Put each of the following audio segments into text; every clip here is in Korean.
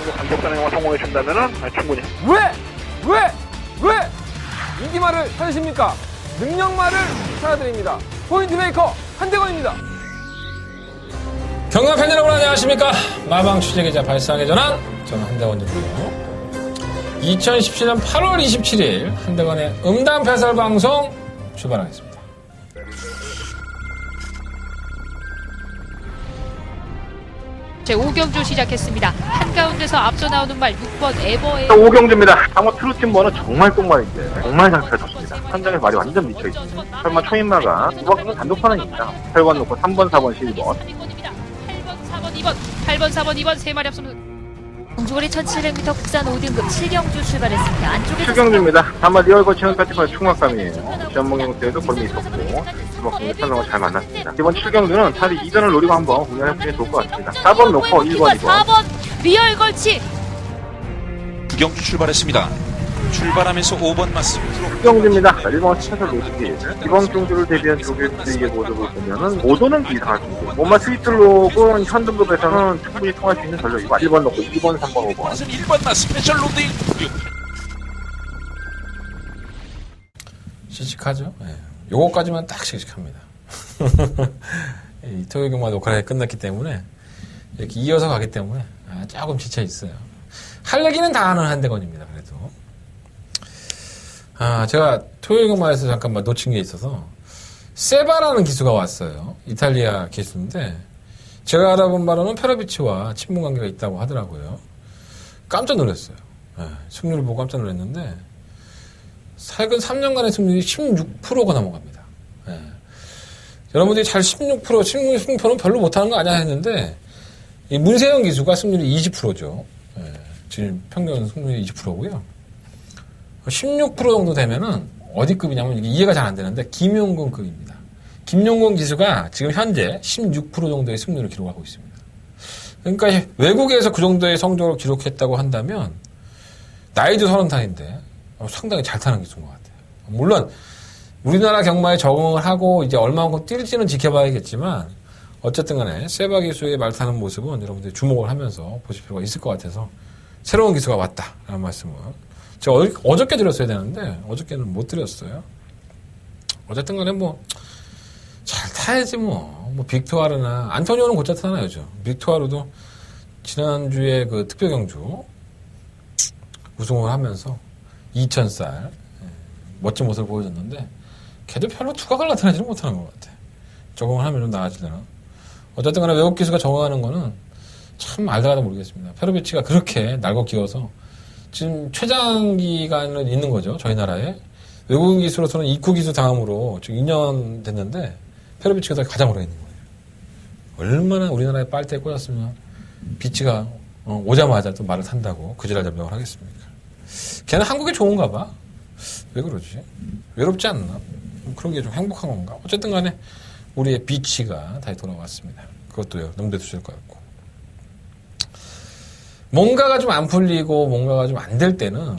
정도 감독단에 성공해 준다면은 충분히. 왜 인기말을 찾으십니까? 능력말을 찾아드립니다. 포인트 메이커 한대건입니다. 경남 팬 여러분 안녕하십니까? 마방 취재기자 발상의 전환 저는 한대건이고요. 2017년 8월 27일 한대건의 음담 패설 방송 출발하겠습니다. 제5경주 시작했습니다. 한가운데서 앞서 나오는 말 6번 에버의 오경주입니다. 상호 트루팀 번호 정말 똥말인데 정말 상태가 좋습니다. 현장에 말이 완전 미쳐있습니다. 설마 초인마가 2번은 단독판원입니다. 8번 놓고 3번, 4번, 12번 8번, 4번, 2번 세 마리 앞서면서 경주거리 1700m 국산 5등급 7경주 출발했습니다. 안쪽에서 7경주입니다. 다만 리얼 거치는 까티파의 충막감이에요. 지난번 때에도 골이 있었고 주먹공의 편성을 잘 만났습니다. 이번 7경주는 차라리 2전을 노리고 한번 공략해보시면 좋을 것 같습니다. 4번 놓고 1번, 2번 4번 리얼 걸치 9경주 출발했습니다. 출발하면서 5번 맞습니다. 7경주입니다. 1번 스페셜 로스기 이번 경주를 대비한 조교수의 모습을 보면은 5도는 이상할 정도. 몸마 스위트록은 현 등급에서는 충분히 통할 수 있는 전력이고 1번 놓고 2번, 3번, 5번 1번 맞 스페셜 로드 씩씩하죠? 네. 요거까지만 딱 씩씩합니다. 이 토요일경마 녹화가 끝났기 때문에 이렇게 이어서 가기 때문에 조금 지쳐 있어요. 할 얘기는 다 하는 한대건입니다. 그래도 제가 토요일경마에서 잠깐만 놓친 게 있어서 세바라는 기수가 왔어요. 이탈리아 기수인데 제가 알아본 바로는 페로비치와 친분 관계가 있다고 하더라고요. 깜짝 놀랐어요. 네, 승률을 보고 깜짝 놀랐는데 최근 3년간의 승률이 16%가 넘어갑니다. 네. 여러분들이 잘 16%는 별로 못하는 거 아니야 했는데 이 문세영 기수가 승률이 20%죠. 네, 지금 평균 승률이 20%고요. 16% 정도 되면은 어디 급이냐면 이게 이해가 잘 안 되는데 김용곤급입니다. 김용곤 기수가 지금 현재 16% 정도의 승률을 기록하고 있습니다. 그러니까 외국에서 그 정도의 성적을 기록했다고 한다면 나이도 30살인데 상당히 잘 타는 기수인 것 같아요. 물론 우리나라 경마에 적응을 하고 이제 얼마만큼 뛸지는 지켜봐야겠지만 어쨌든 간에 세바 기수의 말 타는 모습은 여러분들이 주목을 하면서 보실 필요가 있을 것 같아서 새로운 기수가 왔다라는 말씀을 제가 어저께 드렸어야 되는데 어저께는 못 드렸어요. 어쨌든 간에 잘 타야지 뭐 빅토아르나 안토니오는 곧잘 타나요. 빅토아르도 지난주에 그 특별경주 우승을 하면서 2000살 멋진 모습을 보여줬는데 걔도 별로 두각을 나타내지는 못하는 것 같아. 적응을 하면 좀 나아지려나. 어쨌든 간에 외국 기수가 적응하는 거는 참 알다가도 모르겠습니다. 페로비치가 그렇게 날고 기어서 지금 최장 기간은 있는 거죠. 저희 나라에. 외국인 기수로서는 이쿠 기수 다음으로 지금 2년 됐는데 페로비치가 가장 오래 있는 거예요. 얼마나 우리나라에 빨대에 꽂았으면 비치가 오자마자 또 말을 탄다고 그지랄 변명을 하겠습니까. 걔는 한국이 좋은가 봐. 왜 그러지? 외롭지 않나? 그런 게 좀 행복한 건가? 어쨌든 간에 우리의 비치가 다시 돌아왔습니다. 그것도요. 너무 대수될 것 같고. 뭔가가 좀 안 풀리고 뭔가가 좀 안 될 때는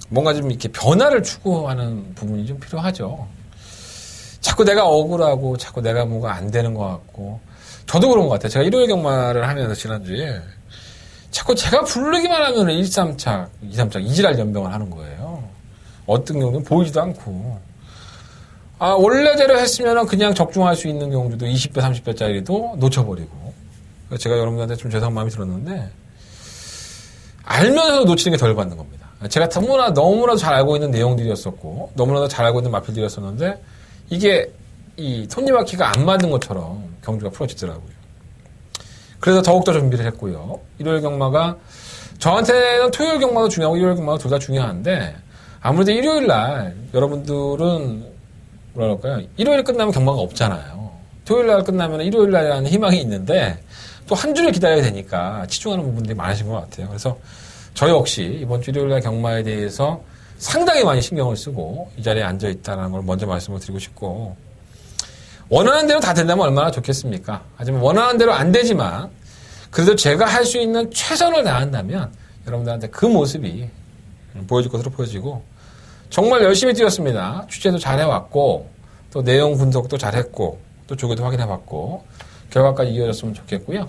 뭔가 좀 이렇게 변화를 추구하는 부분이 좀 필요하죠. 자꾸 내가 억울하고 자꾸 내가 뭐가 안 되는 것 같고 저도 그런 것 같아요. 제가 일요일 경마를 하면서 지난주에 자꾸 제가 부르기만 하면 1-3착, 2-3착 이지랄 연병을 하는 거예요. 어떤 경우는 보이지도 않고 원래대로 했으면 그냥 적중할 수 있는 경우도 20배, 30배짜리도 놓쳐버리고 제가 여러분들한테 좀 죄송한 마음이 들었는데 알면서 놓치는 게 덜 받는 겁니다. 제가 너무나도 잘 알고 있는 내용들이었었고 너무나도 잘 알고 있는 마필들이었었는데 이게 이 톱니바퀴가 안 맞는 것처럼 경주가 풀어지더라고요. 그래서 더욱더 준비를 했고요. 일요일 경마가 저한테는 토요일 경마도 중요하고 일요일 경마도 둘 다 중요한데 아무래도 일요일 날 여러분들은 뭐라 그럴까요? 일요일 끝나면 경마가 없잖아요. 토요일 날 끝나면 일요일 날이라는 희망이 있는데 또 한 주를 기다려야 되니까 치중하는 부분들이 많으신 것 같아요. 그래서 저 역시 이번 주 일요일 날 경마에 대해서 상당히 많이 신경을 쓰고 이 자리에 앉아 있다는 걸 먼저 말씀을 드리고 싶고 원하는 대로 다 된다면 얼마나 좋겠습니까? 하지만 원하는 대로 안 되지만 그래도 제가 할 수 있는 최선을 다한다면 여러분들한테 그 모습이 보여줄 것으로 보여지고 정말 열심히 뛰었습니다. 취재도 잘 해왔고 또 내용 분석도 잘 했고 또 조교도 확인해봤고 결과까지 이어졌으면 좋겠고요.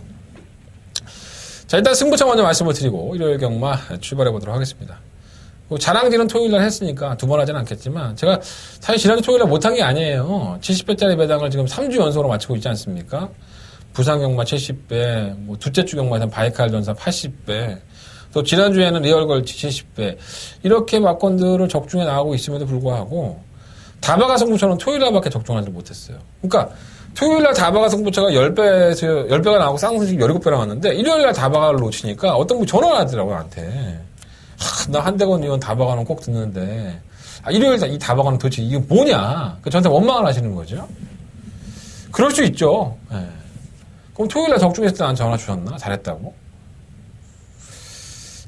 자, 일단 승부처 먼저 말씀을 드리고 일요일 경마 출발해 보도록 하겠습니다. 자랑질은 토요일날 했으니까 두 번 하진 않겠지만 제가 사실 지난주 토요일날 못한 게 아니에요. 70배짜리 배당을 지금 3주 연속으로 마치고 있지 않습니까? 부산 경마 70배, 뭐 둘째 주 경마에서는 바이칼 전사 80배, 또 지난주에는 리얼걸치 70배 이렇게 막건들을 적중해 나가고 있음에도 불구하고 다바가 승부처는 토요일날밖에 적중하지 못했어요. 그러니까 토요일날 다바가 승부처가 10배가 나오고 쌍승식 17배 나왔는데 일요일날 다바가를 놓치니까 어떤 분이 전화를 하더라고요, 나한테. 나 한대건 의원 다바가는 꼭 듣는데 일요일 이 다바가는 도대체 이게 뭐냐? 저한테 원망을 하시는 거죠. 그럴 수 있죠. 네. 그럼 토요일날 적중했을 때 난 전화 주셨나? 잘했다고?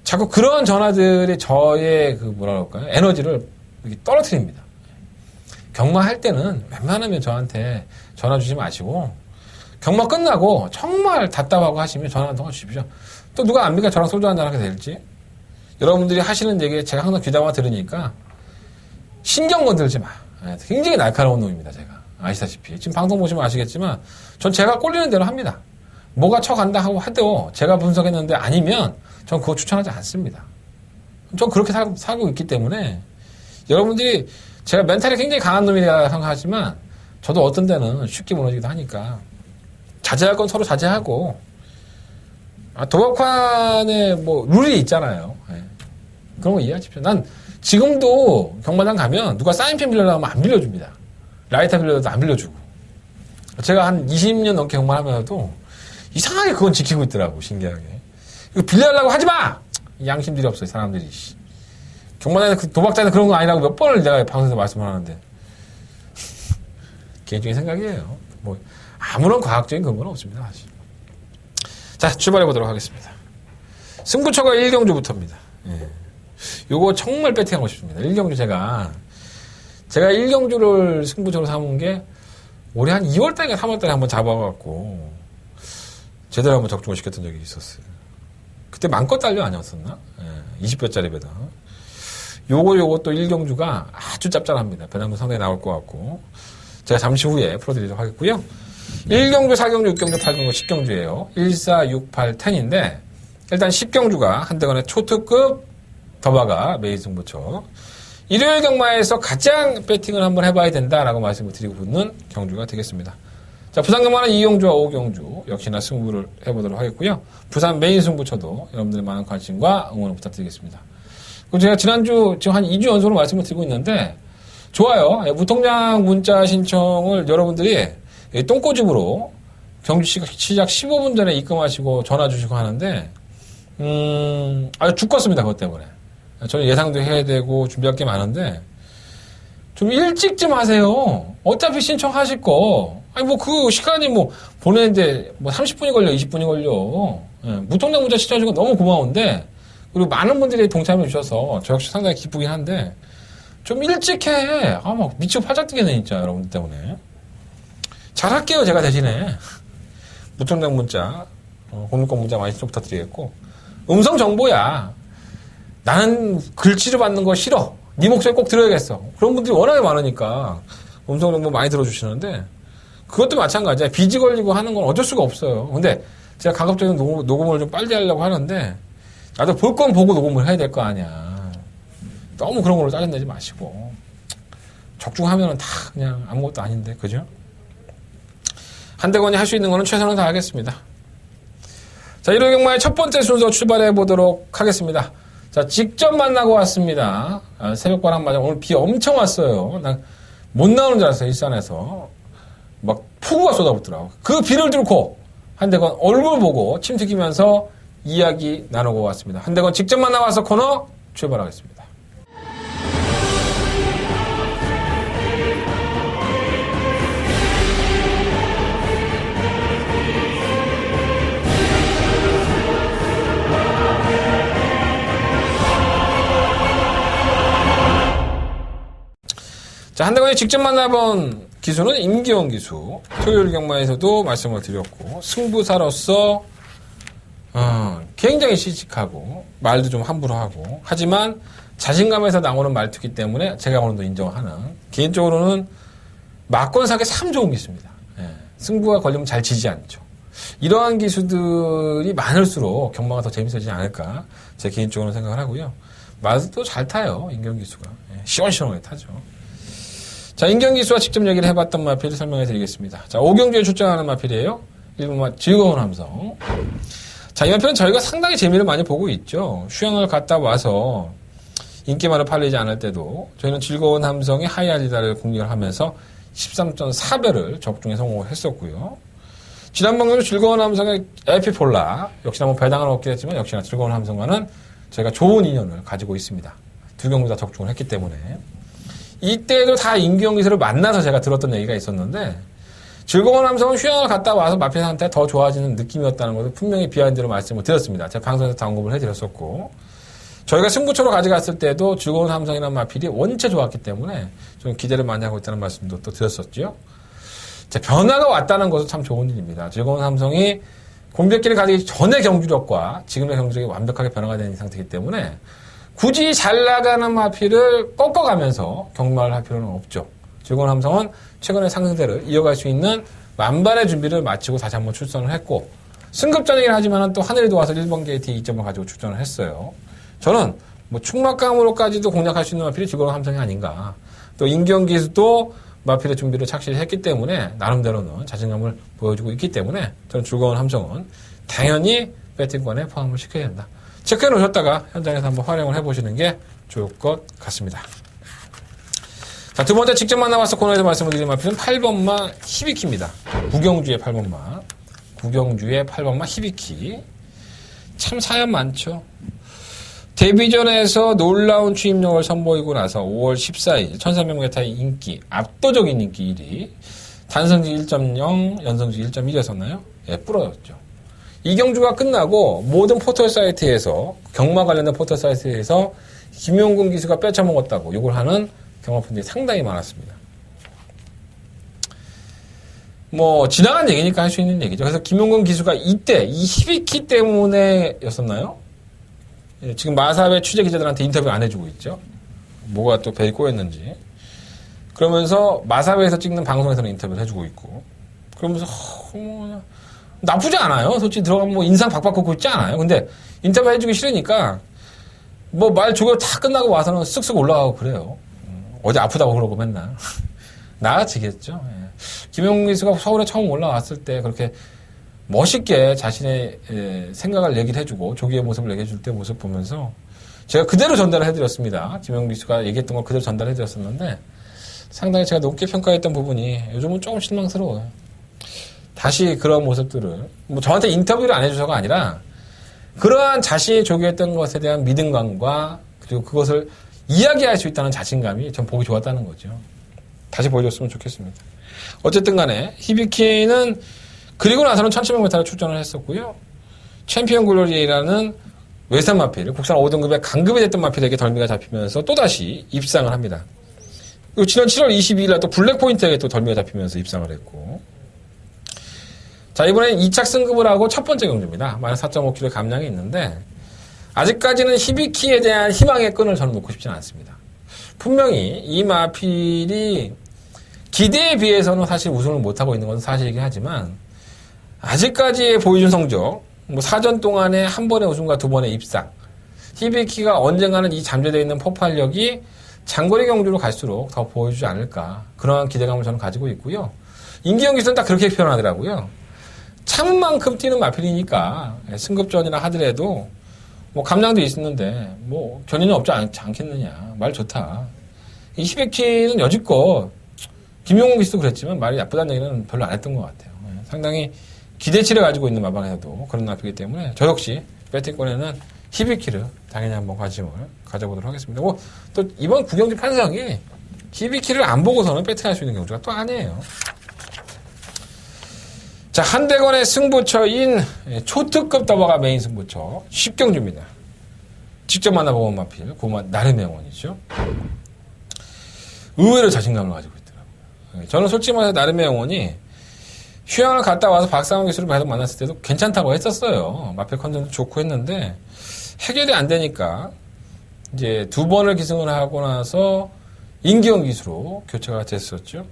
자꾸 그런 전화들이 저의 뭐랄까요? 에너지를 이렇게 떨어뜨립니다. 경마할 때는 웬만하면 저한테 전화 주지 마시고 경마 끝나고 정말 답답하고 하시면 전화 한 통화 주십시오. 또 누가 압니까? 저랑 소주 한잔 하게 될지? 여러분들이 하시는 얘기에 제가 항상 귀담아 들으니까 신경 건들지 마. 굉장히 날카로운 놈입니다, 제가. 아시다시피. 지금 방송 보시면 아시겠지만 전 제가 꼴리는 대로 합니다. 뭐가 쳐간다 하고 해도 제가 분석했는데 아니면 전 그거 추천하지 않습니다. 전 그렇게 살고 있기 때문에 여러분들이 제가 멘탈이 굉장히 강한 놈이라 생각하지만 저도 어떤 때는 쉽게 무너지기도 하니까 자제할 건 서로 자제하고 도박판에 뭐 룰이 있잖아요. 네. 그런 거 이해하십시오. 난 지금도 경마장 가면 누가 사인펜 빌려달라고 하면 안 빌려줍니다. 라이터 빌려도 안 빌려주고. 제가 한 20년 넘게 경마하면서도 이상하게 그건 지키고 있더라고, 신기하게. 이거 빌려달라고 하지 마! 양심들이 없어요, 사람들이. 경마장에서 도박장에서 그런 거 아니라고 몇 번을 내가 방송에서 말씀을 하는데. 개인적인 생각이에요. 뭐, 아무런 과학적인 근거는 없습니다, 사실. 자, 출발해 보도록 하겠습니다. 승부처가 1경주부터입니다. 예. 요거 정말 배팅하고 싶습니다. 1경주 제가 1경주를 승부처로 삼은 게 올해 한 2월달인가 3월달에 한번 잡아갖고 제대로 한번 적중을 시켰던 적이 있었어요. 그때 만껏 달려 아니었었나? 예, 20배짜리 배당. 요거 또 1경주가 아주 짭짤합니다. 배당도 상당히 나올 것 같고 제가 잠시 후에 풀어드리도록 하겠고요. 1경주, 4경주, 6경주, 8경주, 10경주예요. 1, 4, 6, 8, 10인데 일단 10경주가 한대건의 초특급 더바가 메인 승부처. 일요일 경마에서 가장 배팅을 한번 해봐야 된다라고 말씀을 드리고 있는 경주가 되겠습니다. 자, 부산 경마는 2경주와 5경주 역시나 승부를 해보도록 하겠고요. 부산 메인 승부처도 여러분들의 많은 관심과 응원을 부탁드리겠습니다. 그리고 제가 지난주 지금 한 2주 연속으로 말씀을 드리고 있는데 좋아요. 무통장 문자 신청을 여러분들이 똥꼬집으로 경주 시작 15분 전에 입금하시고 전화 주시고 하는데 아주 죽겠습니다. 그것 때문에. 저는 예상도 해야 되고 준비할 게 많은데 좀 일찍 좀 하세요. 어차피 신청하실 거. 아니 뭐 그 시간이 뭐 보내는데 뭐 30분이 걸려 20분이 걸려. 예, 무통장 문자 신청해 주신 거 너무 고마운데 그리고 많은 분들이 동참해 주셔서 저 역시 상당히 기쁘긴 한데 좀 일찍 해. 막 미치고 팔짝 뛰겠네 진짜 여러분들 때문에. 잘할게요 제가 대신에. 무통장 문자 공유권 문자 많이 좀 부탁드리겠고 음성 정보야. 나는 글씨를 받는 거 싫어. 네 목소리 꼭 들어야겠어. 그런 분들이 워낙에 많으니까 음성 정보 많이 들어주시는데 그것도 마찬가지야. 빚이 걸리고 하는 건 어쩔 수가 없어요. 근데 제가 가급적인 녹음을 좀 빨리 하려고 하는데 나도 볼 건 보고 녹음을 해야 될 거 아니야. 너무 그런 걸로 짜증내지 마시고 적중하면은 다 그냥 아무것도 아닌데 그죠? 한대건이 할 수 있는 거는 최선을 다하겠습니다. 자, 일요일 경마의 첫 번째 순서 출발해 보도록 하겠습니다. 자, 직접 만나고 왔습니다. 새벽바람 맞아. 오늘 비 엄청 왔어요. 난 못 나오는 줄 알았어요. 일산에서. 막 폭우가 쏟아붓더라고. 그 비를 뚫고 한대건 얼굴 보고 침 튀기면서 이야기 나누고 왔습니다. 한대건 직접 만나와서 코너 출발하겠습니다. 자, 한대건이 직접 만나본 기수는 임기원 기수. 토요일 경마에서도 말씀을 드렸고, 승부사로서, 굉장히 시식하고, 말도 좀 함부로 하고, 하지만 자신감에서 나오는 말투기 때문에 제가 오늘도 인정하는, 개인적으로는 막권 사기 참 좋은 기수입니다. 예, 승부가 걸리면 잘 지지 않죠. 이러한 기수들이 많을수록 경마가 더 재밌어지지 않을까 제 개인적으로 생각을 하고요. 마스도 잘 타요. 인경 기수가. 시원시원하게 타죠. 자, 인경 기수와 직접 얘기를 해봤던 마필을 설명해 드리겠습니다. 자, 오경주에 출전하는 마필이에요. 1번마 즐거운 함성. 자, 이 마필은 저희가 상당히 재미를 많이 보고 있죠. 휴양을 갔다 와서 인기말을 팔리지 않을 때도 저희는 즐거운 함성의 하이알리다를 공략을 하면서 13.4배를 적중에 성공을 했었고요. 지난번에도 즐거운 함성의 에피폴라 역시나 뭐 배당을 얻긴 했지만 역시나 즐거운 함성과는 저희가 좋은 인연을 가지고 있습니다. 두 경주 다 적중을 했기 때문에 이때도 다 인경 기수를 만나서 제가 들었던 얘기가 있었는데 즐거운 함성은 휴양을 갔다 와서 마필한테 더 좋아지는 느낌이었다는 것을 분명히 비하인드로 말씀을 드렸습니다. 제가 방송에서 다 언급을 해드렸었고 저희가 승부처로 가져갔을 때도 즐거운 함성이라는 마필이 원체 좋았기 때문에 좀 기대를 많이 하고 있다는 말씀도 또 드렸었죠. 자, 변화가 왔다는 것은 참 좋은 일입니다. 즐거운 함성이 공백기를 가지기 전의 경주력과 지금의 경주력이 완벽하게 변화가 된 상태이기 때문에 굳이 잘 나가는 마필을 꺾어가면서 경마를 할 필요는 없죠. 즐거운 함성은 최근의 상승세를 이어갈 수 있는 만반의 준비를 마치고 다시 한번 출전을 했고 승급전이긴 하지만 또 하늘이 도와서 1번 게이트 2점을 가지고 출전을 했어요. 저는 뭐 충막강으로까지도 공략할 수 있는 마필이 즐거운 함성이 아닌가. 또 인경기수도 마필의 준비를 착실히 했기 때문에 나름대로는 자신감을 보여주고 있기 때문에 저는 즐거운 함성은 당연히 배팅권에 포함을 시켜야 된다. 체크해 놓으셨다가 현장에서 한번 활용을 해보시는 게 좋을 것 같습니다. 자, 두 번째 직접 만나봐서 코너에서 말씀을 드린 마필은 8번마 히비키입니다. 구경주의 8번마. 구경주의 8번마 히비키. 참 사연 많죠. 데뷔전에서 놀라운 추임력을 선보이고 나서 5월 14일 1300m의 인기, 압도적인 인기 1위, 단성지 1.0, 연성지 1.1이었었나요? 예, 부러졌죠. 이 경주가 끝나고 모든 포털 사이트에서, 경마 관련된 포털 사이트에서 김용근 기수가 뺏어먹었다고 욕을 하는 경마팬들이 상당히 많았습니다. 뭐 지나간 얘기니까 할 수 있는 얘기죠. 그래서 김용근 기수가 이때 이 히비키 때문에였었나요? 예, 지금 마사회 취재 기자들한테 인터뷰 안 해주고 있죠. 뭐가 또 벨이 꼬였는지. 그러면서 마사회에서 찍는 방송에서는 인터뷰를 해주고 있고. 그러면서 뭐, 나쁘지 않아요. 솔직히 들어가면 뭐 인상 박박 걷고 있지 않아요. 근데 인터뷰 해주기 싫으니까 뭐 말 조교 다 끝나고 와서는 쓱쓱 올라가고 그래요. 어디 아프다고 그러고 맨날. 나아지겠죠. 예. 김용근 기수가 서울에 처음 올라왔을 때 그렇게 멋있게 자신의 생각을 얘기를 해주고 조기의 모습을 얘기해줄 때 모습 보면서 제가 그대로 전달을 해드렸습니다. 김용근 기수가 얘기했던 걸 그대로 전달해드렸었는데 상당히 제가 높게 평가했던 부분이 요즘은 조금 실망스러워요. 다시 그런 모습들을 뭐 저한테 인터뷰를 안 해주셔가 아니라 그러한 자신이 조기했던 것에 대한 믿음감과 그리고 그것을 이야기할 수 있다는 자신감이 전 보기 좋았다는 거죠. 다시 보여줬으면 좋겠습니다. 어쨌든 간에 히비키는 그리고 나서는 1700m를 출전을 했었고요. 챔피언 글로리라는 외산 마필, 국산 5등급의 강급이 됐던 마필에게 덜미가 잡히면서 또다시 입상을 합니다. 그리고 지난 7월 22일 날 또 블랙포인트에게 또 덜미가 잡히면서 입상을 했고. 자, 이번엔 2착 승급을 하고 첫 번째 경주입니다. 마이너스 4.5kg 감량이 있는데, 아직까지는 히비키에 대한 희망의 끈을 저는 놓고 싶지는 않습니다. 분명히 이 마필이 기대에 비해서는 사실 우승을 못하고 있는 건 사실이긴 하지만, 아직까지 보여준 성적, 뭐 사전 동안에 한 번의 우승과 두 번의 입상, 히비키가 언젠가는 이 잠재되어 있는 폭발력이 장거리 경주로 갈수록 더 보여주지 않을까, 그러한 기대감을 저는 가지고 있고요. 임기영 기수는 딱 그렇게 표현하더라고요. 참은 만큼 뛰는 마필이니까 승급전이라 하더라도 뭐 감량도 있었는데 뭐 견인은 없지 않겠느냐, 말 좋다. 이 히비키는 여지껏 김용훈 기수도 그랬지만 말이 나쁘다는 얘기는 별로 안 했던 것 같아요. 상당히 기대치를 가지고 있는 마방에서도 그런 마필이기 때문에 저 역시 배팅권에는 히비키를 당연히 한번 관심을 가져보도록 하겠습니다. 뭐 또 이번 구경주 판석이 히비키를 안 보고서는 배팅할 수 있는 경주가 또 아니에요. 자, 한대건의 승부처인 초특급 더버가 메인 승부처 10경주입니다. 직접 만나보면 마필, 고만 나름의 영혼이죠. 의외로 자신감을 가지고 있더라고요. 저는 솔직히 말해서 나름의 영혼이 휴양을 갔다 와서 박상원 기수를 계속 만났을 때도 괜찮다고 했었어요. 마필 컨디션도 좋고 했는데 해결이 안 되니까 이제 두 번을 기승을 하고 나서 임기영 기수로 교체가 됐었죠.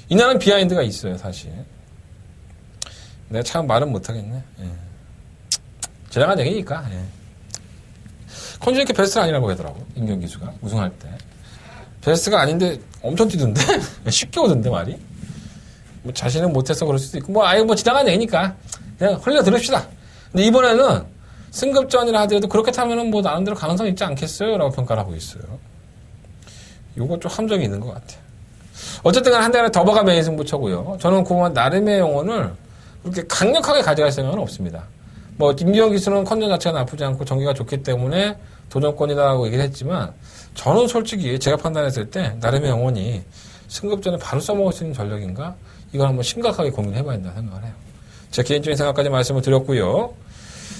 이날은 비하인드가 있어요, 사실. 내가 참 말은 못하겠네. 예. 지나간 얘기니까. 예. 컨디션이 베스트가 아니라고 하더라고. 임경기수가 우승할 때. 베스트가 아닌데 엄청 뛰던데? 쉽게 오던데 말이? 뭐 자신은 못해서 그럴 수도 있고 뭐 아예 뭐 지나간 얘기니까 그냥 흘려 들읍시다. 근데 이번에는 승급전이라 하더라도 그렇게 타면은 뭐 나름대로 가능성이 있지 않겠어요? 라고 평가를 하고 있어요. 요거 좀 함정이 있는 것 같아요. 어쨌든 간 한대간에 더버가 메인 승부처고요. 저는 그만 나름의 영혼을 그렇게 강력하게 가져갈 생각은 없습니다. 뭐 임기영 기수는 컨디션 자체가 나쁘지 않고 전기가 좋기 때문에 도전권이다라고 얘기를 했지만 저는 솔직히 제가 판단했을 때 나름의 영혼이 승급전에 바로 써먹을 수 있는 전력인가? 이걸 한번 심각하게 고민해봐야 된다 생각을 해요. 제 개인적인 생각까지 말씀을 드렸고요.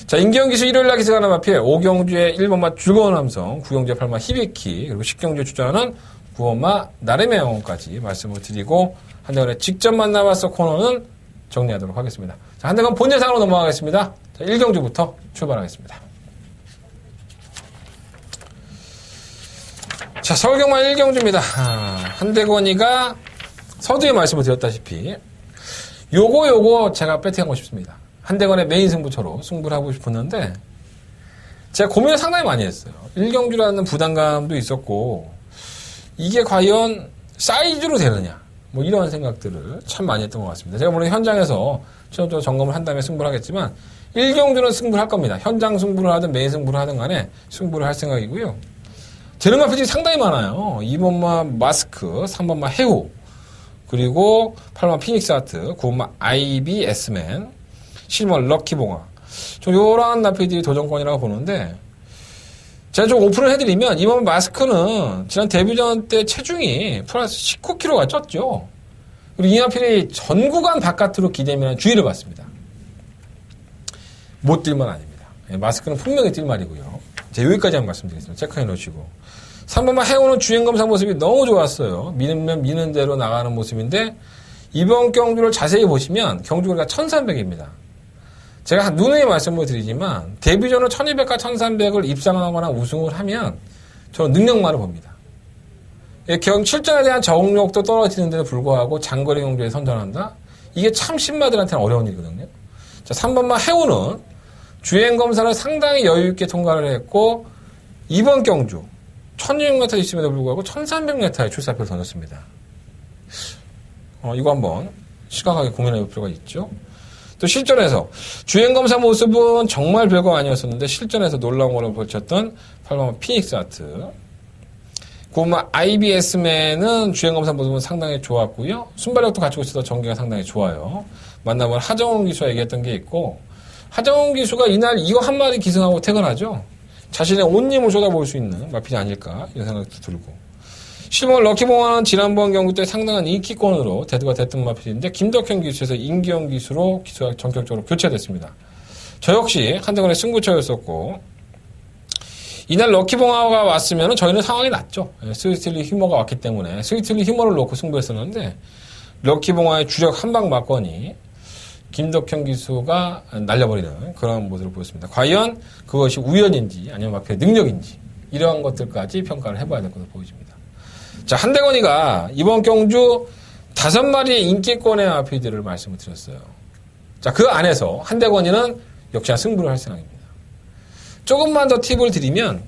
자, 임기영 기수 일요일날 기세가 남아필 5경주의 1번마 즐거운 함성, 9경주의 8마 히비키, 그리고 10경주에 주자는 9번마 나름의 영혼까지 말씀을 드리고 한대간에 직접 만나봤어 코너는 정리하도록 하겠습니다. 자, 한대간 본 예상으로 넘어가겠습니다. 자, 1경주부터 출발하겠습니다. 자, 서울경마 1경주입니다. 한대건이가 서두에 말씀을 드렸다시피 요거 제가 배팅하고 싶습니다. 한대건의 메인 승부처로 승부를 하고 싶었는데 제가 고민을 상당히 많이 했어요. 1경주라는 부담감도 있었고 이게 과연 사이즈로 되느냐 뭐 이런 생각들을 참 많이 했던 것 같습니다. 제가 물론 현장에서 최종적으로 점검을 한 다음에 승부를 하겠지만 1경주는 승부를 할 겁니다. 현장 승부를 하든 메인 승부를 하든 간에 승부를 할 생각이고요. 재능마 필들이 상당히 많아요. 2번마 마스크, 3번마 해우, 그리고 8번마 피닉스 아트, 9번마 아이비 에스맨, 10번마 럭키봉화. 좀 요런 나필들이 도전권이라고 보는데 제가 좀 오픈을 해드리면 2번마 마스크는 지난 데뷔전 때 체중이 플러스 19kg가 쪘죠. 그리고 이 나필이 전 구간 바깥으로 기대면 주의를 받습니다. 못 뛸만 아닙니다. 마스크는 분명히 뛸 말이고요. 제가 여기까지 한번 말씀드리겠습니다. 체크해 놓으시고. 3번만 해오는 주행검사 모습이 너무 좋았어요. 미는 미는 대로 나가는 모습인데 이번 경주를 자세히 보시면 경주거리가 1300입니다. 제가 누누이 말씀을 드리지만 데뷔전을 1200과 1300을 입상하거나 우승을 하면 저는 능력만을 봅니다. 실전에 대한 적응력도 떨어지는데도 불구하고 장거리 경주에 선전한다? 이게 참 신마들한테는 어려운 일이거든요. 자, 3번만 해오는 주행검사를 상당히 여유있게 통과를 했고 이번 경주 1600m 있음에도 불구하고 1300m의 출사표를 던졌습니다. 이거 한번 시각하게 고민해 볼 필요가 있죠. 또 실전에서 주행검사 모습은 정말 별거 아니었었는데 실전에서 놀라운 거를 펼쳤던 8번 피닉스 아트, 9번 IBS맨은 주행검사 모습은 상당히 좋았고요. 순발력도 갖추고 있어서 전개가 상당히 좋아요. 만나본 하정훈 기수가 얘기했던 게 있고 하정훈 기수가 이날 이거 한 마리 기승하고 퇴근하죠. 자신의 온 힘을 쏟아볼 수 있는 마필이 아닐까 이런 생각도 들고 10번 럭키봉화는 지난번 경기 때 상당한 인기권으로 대두가 됐던 마필인데 김덕현 기수에서 임기영 기수로 기수가 전격적으로 교체됐습니다. 저 역시 한대건의 승부처였었고 이날 럭키봉화가 왔으면 저희는 상황이 났죠. 스위틀리 휴머가 왔기 때문에 스위틀리 휴머를 놓고 승부했었는데 럭키봉화의 주력 한방 맞거니 김덕현 기수가 날려버리는 그런 모습을 보였습니다. 과연 그것이 우연인지 아니면 마필의 능력인지 이러한 것들까지 평가를 해봐야 될 것으로 보여집니다. 자, 한대건이가 이번 경주 5마리의 인기권의 마필들을 말씀을 드렸어요. 자, 그 안에서 한대건이는 역시나 승부를 할 생각입니다. 조금만 더 팁을 드리면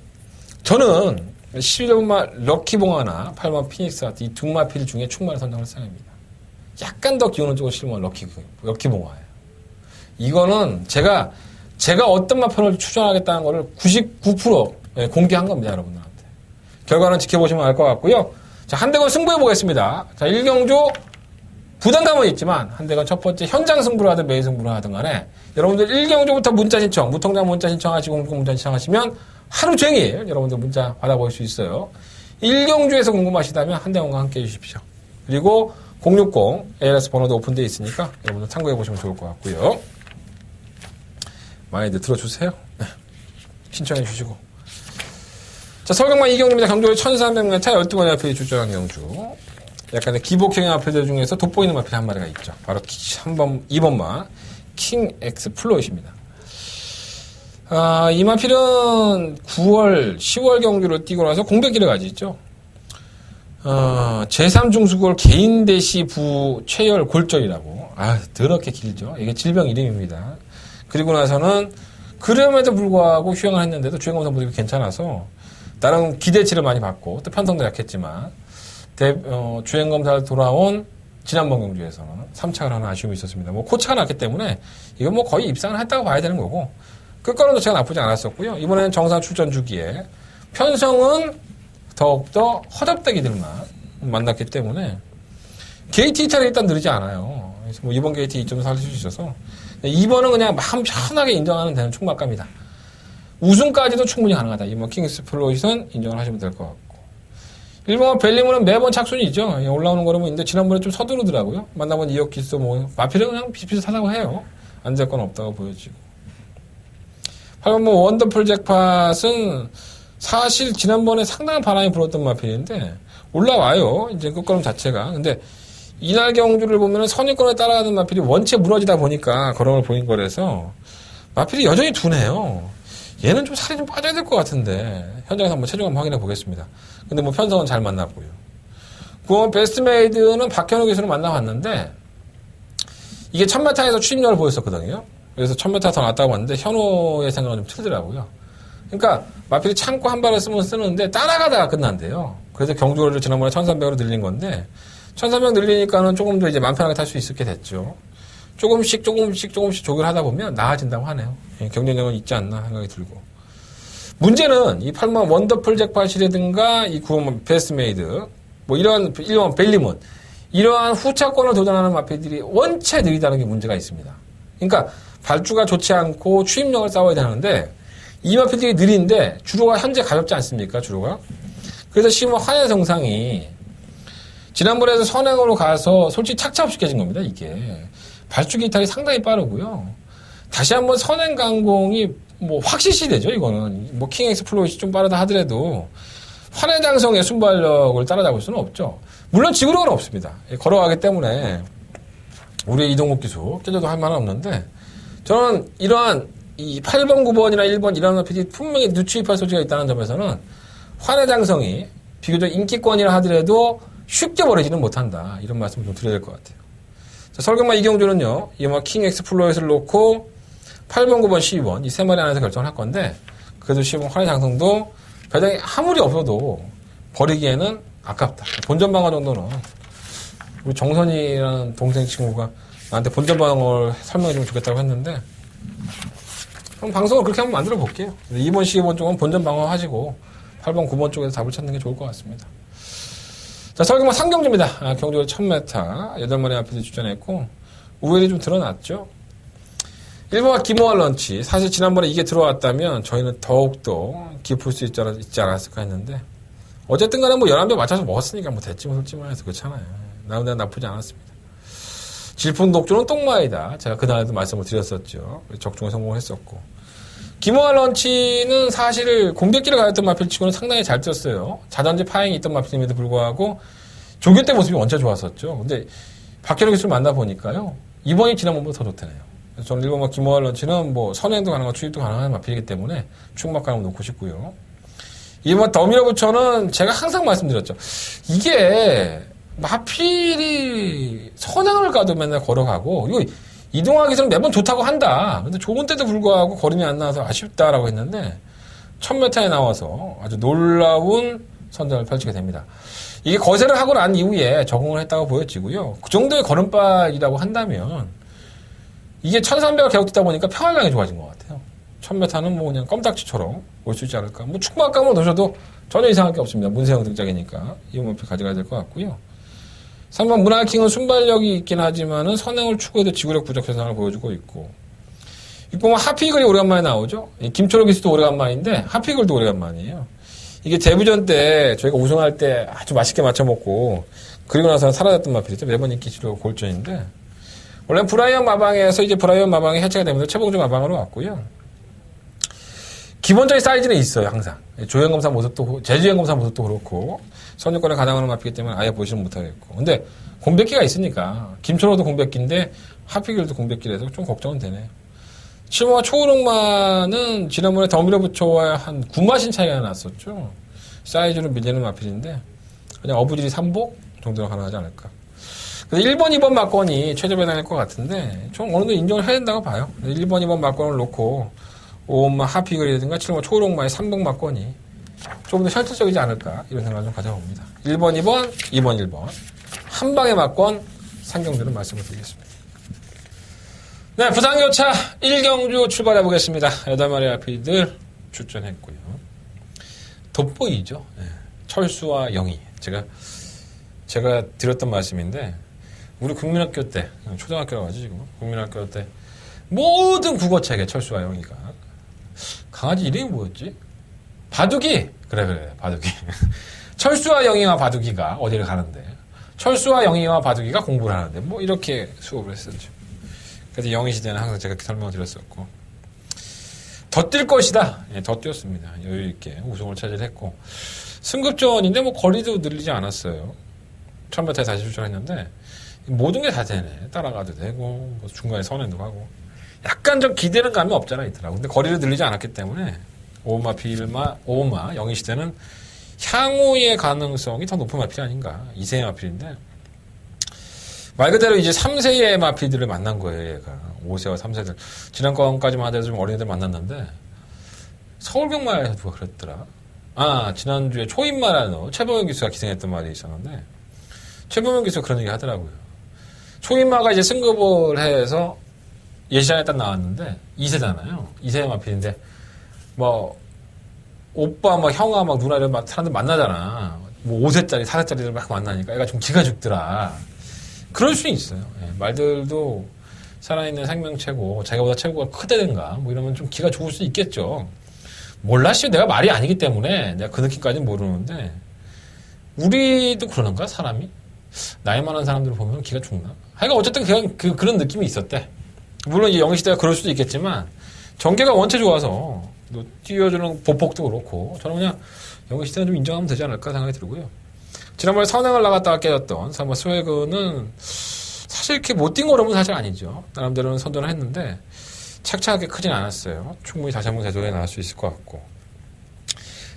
저는 11번마 럭키봉화나 8번 피닉스 아트 이 두 마필 중에 충만히 선정할 생각입니다. 약간 더 기운은 쪽으로 실면 럭키봉화예요. 이거는 제가 어떤 마편을 추천하겠다는 거를 99% 공개한 겁니다, 여러분들한테. 결과는 지켜보시면 알 것 같고요. 자, 한대건 승부해 보겠습니다. 자, 1경주 부담감은 있지만 한대건 첫 번째 현장 승부를 하든 메인 승부를 하든 간에 여러분들 1경주부터 문자 신청, 무통장 문자 신청하시고 공공 문자 신청하시면 하루 종일 여러분들 문자 받아볼 수 있어요. 1경주에서 궁금하시다면 한대건과 함께 해주십시오. 그리고 060 ALS 번호도 오픈되어 있으니까 여러분들 참고해 보시면 좋을 것 같고요. 많이들 들어주세요. 네. 신청해 주시고. 자, 서울경마 2경주입니다. 경주를 1300m 12번의 앞에 주저한 경주. 약간의 기복형의 앞에들 중에서 돋보이는 마필 한 마리가 있죠. 바로 2번마 킹 X 플로잇입니다. 이 마필은 9월, 10월 경주를 뛰고 나서 공백기를 가지죠. 제3중수골 개인 대시 부 최열 골절이라고 더럽게 길죠. 이게 질병 이름입니다. 그리고 나서는 그럼에도 불구하고 휴양을 했는데도 주행검사 모습이 괜찮아서 나름 기대치를 많이 받고 또 편성도 약했지만 주행검사를 돌아온 지난번 경주에서는 3착을 하는 아쉬움이 있었습니다. 뭐 코차가 났기 때문에 이건 뭐 거의 입상을 했다고 봐야 되는 거고 끝걸음도 제가 나쁘지 않았었고요. 이번에는 정상 출전 주기에 편성은 더욱더 허접대기들만 만났기 때문에 게이트 2차를 일단 느리지 않아요. 그래서 뭐 이번 게이트 2.4 할 수 있어서 2번은 그냥 마음 편하게 인정하는 데는 충막갑니다. 우승까지도 충분히 가능하다. 이번 킹스 플로잇은 인정을 하시면 될 것 같고 1번 벨리문은 매번 착순이죠. 올라오는 거라면 있는데 지난번에 좀 서두르더라고요. 만나본 이어키스도 뭐 마필은 그냥 비슷비슷하다고 해요. 안 될 건 없다고 보여지고 8번 뭐 원더풀 잭팟은 사실 지난번에 상당한 바람이 불었던 마필인데 올라와요. 이제 끝걸음 자체가. 근데 이날 경주를 보면은 선입권에 따라가는 마필이 원체 무너지다 보니까 그런 걸 보인 거라서 마필이 여전히 둔해요. 얘는 좀 살이 좀 빠져야 될 것 같은데 현장에서 한번 체중 한번 확인해 보겠습니다. 근데 뭐 편성은 잘 만났고요. 9번 베스트메이드는 박현우 기수를 만나봤는데 이게 1000m에서 추임력을 보였었거든요. 그래서 1000m 더 낫다고 봤는데 현우의 생각은 좀 틀리더라고요. 그러니까 마필이 참고 한 발을 쓰면 쓰는데 따라가다가 끝난대요. 그래서 경주를 지난번에 1300으로 늘린 건데 1300 늘리니까는 조금 더 이제 맘 편하게 탈 수 있게 됐죠. 조금씩 조절을 하다 보면 나아진다고 하네요. 경쟁력은 있지 않나 생각이 들고. 문제는 이 8번 원더풀 잭팟이라든가 이 9번 베스트메이드 뭐 이런 1번 벨리문 이러한 후차권을 도전하는 마필들이 원체 느리다는 게 문제가 있습니다. 그러니까 발주가 좋지 않고 추임력을 싸워야 되는데 이 마필들이 느린데 주로가 현재 가볍지 않습니까? 주로가. 그래서 지금 화해 정상이 지난번에도 선행으로 가서 솔직히 착차 없이 깨진 겁니다. 이게 발주 기탈이 상당히 빠르고요. 다시 한번 선행 강공이 뭐 확실시 되죠. 이거는 뭐 킹 엑스플로잇이 좀 빠르다 하더라도 환해 장성의 순발력을 따라잡을 수는 없죠. 물론 지구력은 없습니다. 걸어가기 때문에 우리 이동국 기수 깨져도 할 말은 없는데 저는 이러한 이 8번, 9번이나 1번 이런 마필이 분명히 누추입할 소지가 있다는 점에서는 환해 장성이 비교적 인기권이라 하더라도 쉽게 버리지는 못한다. 이런 말씀을 좀 드려야 될 것 같아요. 자, 설경마 이경주는요, 이마 킹 엑스플로잇을 놓고 8번, 9번, 12번 이 세 마리 안에서 결정을 할 건데 그래도 12번 환해 장성도 배당이 아무리 없어도 버리기에는 아깝다. 본전 방어 정도는 우리 정선이라는 동생 친구가 나한테 본전 방어를 설명해 주면 좋겠다고 했는데 그럼 방송을 그렇게 한번 만들어 볼게요. 2번, 12번 쪽은 본전 방어 하시고 8번, 9번 쪽에서 답을 찾는 게 좋을 것 같습니다. 자, 설경마 상경주입니다. 경주를 1000m 8마리 앞에서 출전했고 우열이 좀 드러났죠. 1번과 김호환 런치. 사실 지난번에 이게 들어왔다면 저희는 더욱더 깊을 수 있지 않았을까 했는데 어쨌든 간에 뭐 11배 맞춰서 먹었으니까 뭐 됐지 뭐 솔직히 말해서 그렇잖아요. 나름대로 나쁘지 않았습니다. 질풍 독주는 똥마이다. 제가 그날에도 말씀을 드렸었죠. 적중에 성공했었고. 김호환 런치는 사실 공백기를 가졌던 마필치고는 상당히 잘 뛰었어요. 자전제 파행이 있던 마필임에도 불구하고 조교 때 모습이 원체 좋았었죠. 근데 박현우 기수를 만나보니까요. 이번이 지난번보다 더 좋다네요. 저는 1번과 김호환 런치는 뭐 선행도 가능하고 추입도 가능한 마필이기 때문에 충막 가능을 놓고 싶고요. 2번 더 밀어붙여는 제가 항상 말씀드렸죠. 이게 마필이 선행을 가도 맨날 걸어가고 이거 이동하기 전에 매번 좋다고 한다. 근데 좋은 때도 불구하고 걸음이 안 나와서 아쉽다라고 했는데 1000m에 나와서 아주 놀라운 선전을 펼치게 됩니다. 이게 거세를 하고 난 이후에 적응을 했다고 보여지고요. 그 정도의 걸음발이라고 한다면 이게 1300을 계속되다 보니까 평활량이 좋아진 것 같아요. 1000m는 뭐 그냥 껌딱지처럼 올 수 있지 않을까. 뭐 축막감을 놓으셔도 전혀 이상할 게 없습니다. 문세영 등짝이니까 이 목표 가져가야 될 것 같고요. 3번 문화킹은 순발력이 있긴 하지만은 선행을 추구해도 지구력 부족 현상을 보여주고 있고 6번 하피글이 오래간만에 나오죠. 김초록 기수도 오래간만인데 하피글도 오래간만이에요. 이게 데뷔전 때 저희가 우승할 때 아주 맛있게 맞춰 먹고 그리고 나서는 사라졌던 마필이죠. 매번 인기치료 골전인데 원래는 브라이언 마방에서 이제 브라이언 마방이 해체가 되면서 최봉주 마방으로 왔고요. 기본적인 사이즈는 있어요, 항상. 조행검사 모습도, 제주행검사 모습도 그렇고, 선유권에 가담하는 마피기 때문에 아예 보시는 못하겠고. 근데, 공백기가 있으니까, 김철호도 공백기인데, 하피길도 공백기라서 좀 걱정은 되네요. 7번과 초우롱마는 지난번에 더 밀어붙여와 한 9마신 차이가 났었죠. 사이즈로 밀리는 마필인데, 그냥 어부질이 3복 정도가 가능하지 않을까. 그래서 1번, 2번 막권이 최저 배당일 것 같은데, 좀 어느 정도 인정을 해야 된다고 봐요. 1번, 2번 막권을 놓고, 5번마 하피글이라든가 7번 초록마의 3번 막권이 조금 더 현실적이지 않을까, 이런 생각을 좀 가져봅니다. 1번, 2번, 2번, 1번. 한 방의 막권, 상경주는 말씀을 드리겠습니다. 네, 부산교차 1경주 출발해 보겠습니다. 8마리 하피들 출전했고요. 돋보이죠? 네. 철수와 영희. 제가 드렸던 말씀인데, 우리 국민학교 때, 초등학교라고 하지, 지금. 국민학교 때, 모든 국어책에 철수와 영희가. 강아지 이름이 뭐였지? 바둑이! 그래, 바둑이. 철수와 영희와 바둑이가 어디를 가는데, 철수와 영희와 바둑이가 공부를 하는데, 뭐, 이렇게 수업을 했었죠. 그래서 영희 시대는 항상 제가 설명을 드렸었고, 더 뛸 것이다. 예, 더 뛰었습니다. 여유있게 우승을 차지했고, 승급전인데 뭐 거리도 늘리지 않았어요. 1000m에 다시 출전했는데, 모든 게 다 되네. 따라가도 되고, 뭐 중간에 선행도 하고. 약간 좀 기대는 감이 없잖아, 있더라고. 근데 거리를 늘리지 않았기 때문에, 5마, 영희 시대는 향후의 가능성이 더 높은 마필이 아닌가. 2세의 마필인데, 말 그대로 이제 3세의 마필들을 만난 거예요, 얘가. 5세와 3세들. 지난번까지만 하더라도 좀 어린애들 만났는데, 서울경마에서 누가 그랬더라. 지난주에 초인마라는 최범현 기수가 기생했던 말이 있었는데, 최범현 기수가 그런 얘기 하더라고요. 초인마가 이제 승급을 해서 예시장에 딱 나왔는데, 2세잖아요. 2세의 마필인데, 뭐, 오빠, 막 형아, 막 누나 이런 사람들 만나잖아. 뭐 5세짜리, 4세짜리들 막 만나니까 애가 좀 기가 죽더라. 그럴 수 있어요. 예, 말들도 살아있는 생명체고, 자기보다 체구가 크다든가, 뭐 이러면 좀 기가 죽을 수 있겠죠. 몰랐어요. 내가 말이 아니기 때문에 내가 그 느낌까지는 모르는데, 우리도 그러는가, 사람이? 나이 많은 사람들을 보면 기가 죽나? 하여간 어쨌든 그냥 그런 느낌이 있었대. 물론 이제 영희시대가 그럴 수도 있겠지만, 전개가 원체 좋아서, 또 띄워주는 보폭도 그렇고, 저는 그냥 영희시대는 좀 인정하면 되지 않을까 생각이 들고요. 지난번에 선행을 나갔다가 깨졌던 사마 스웨그는 사실 이렇게 못 뛴 거라면 사실 아니죠. 나름대로는 선전을 했는데, 착착하게 크진 않았어요. 충분히 다시 한번 대조에 나갈 수 있을 것 같고.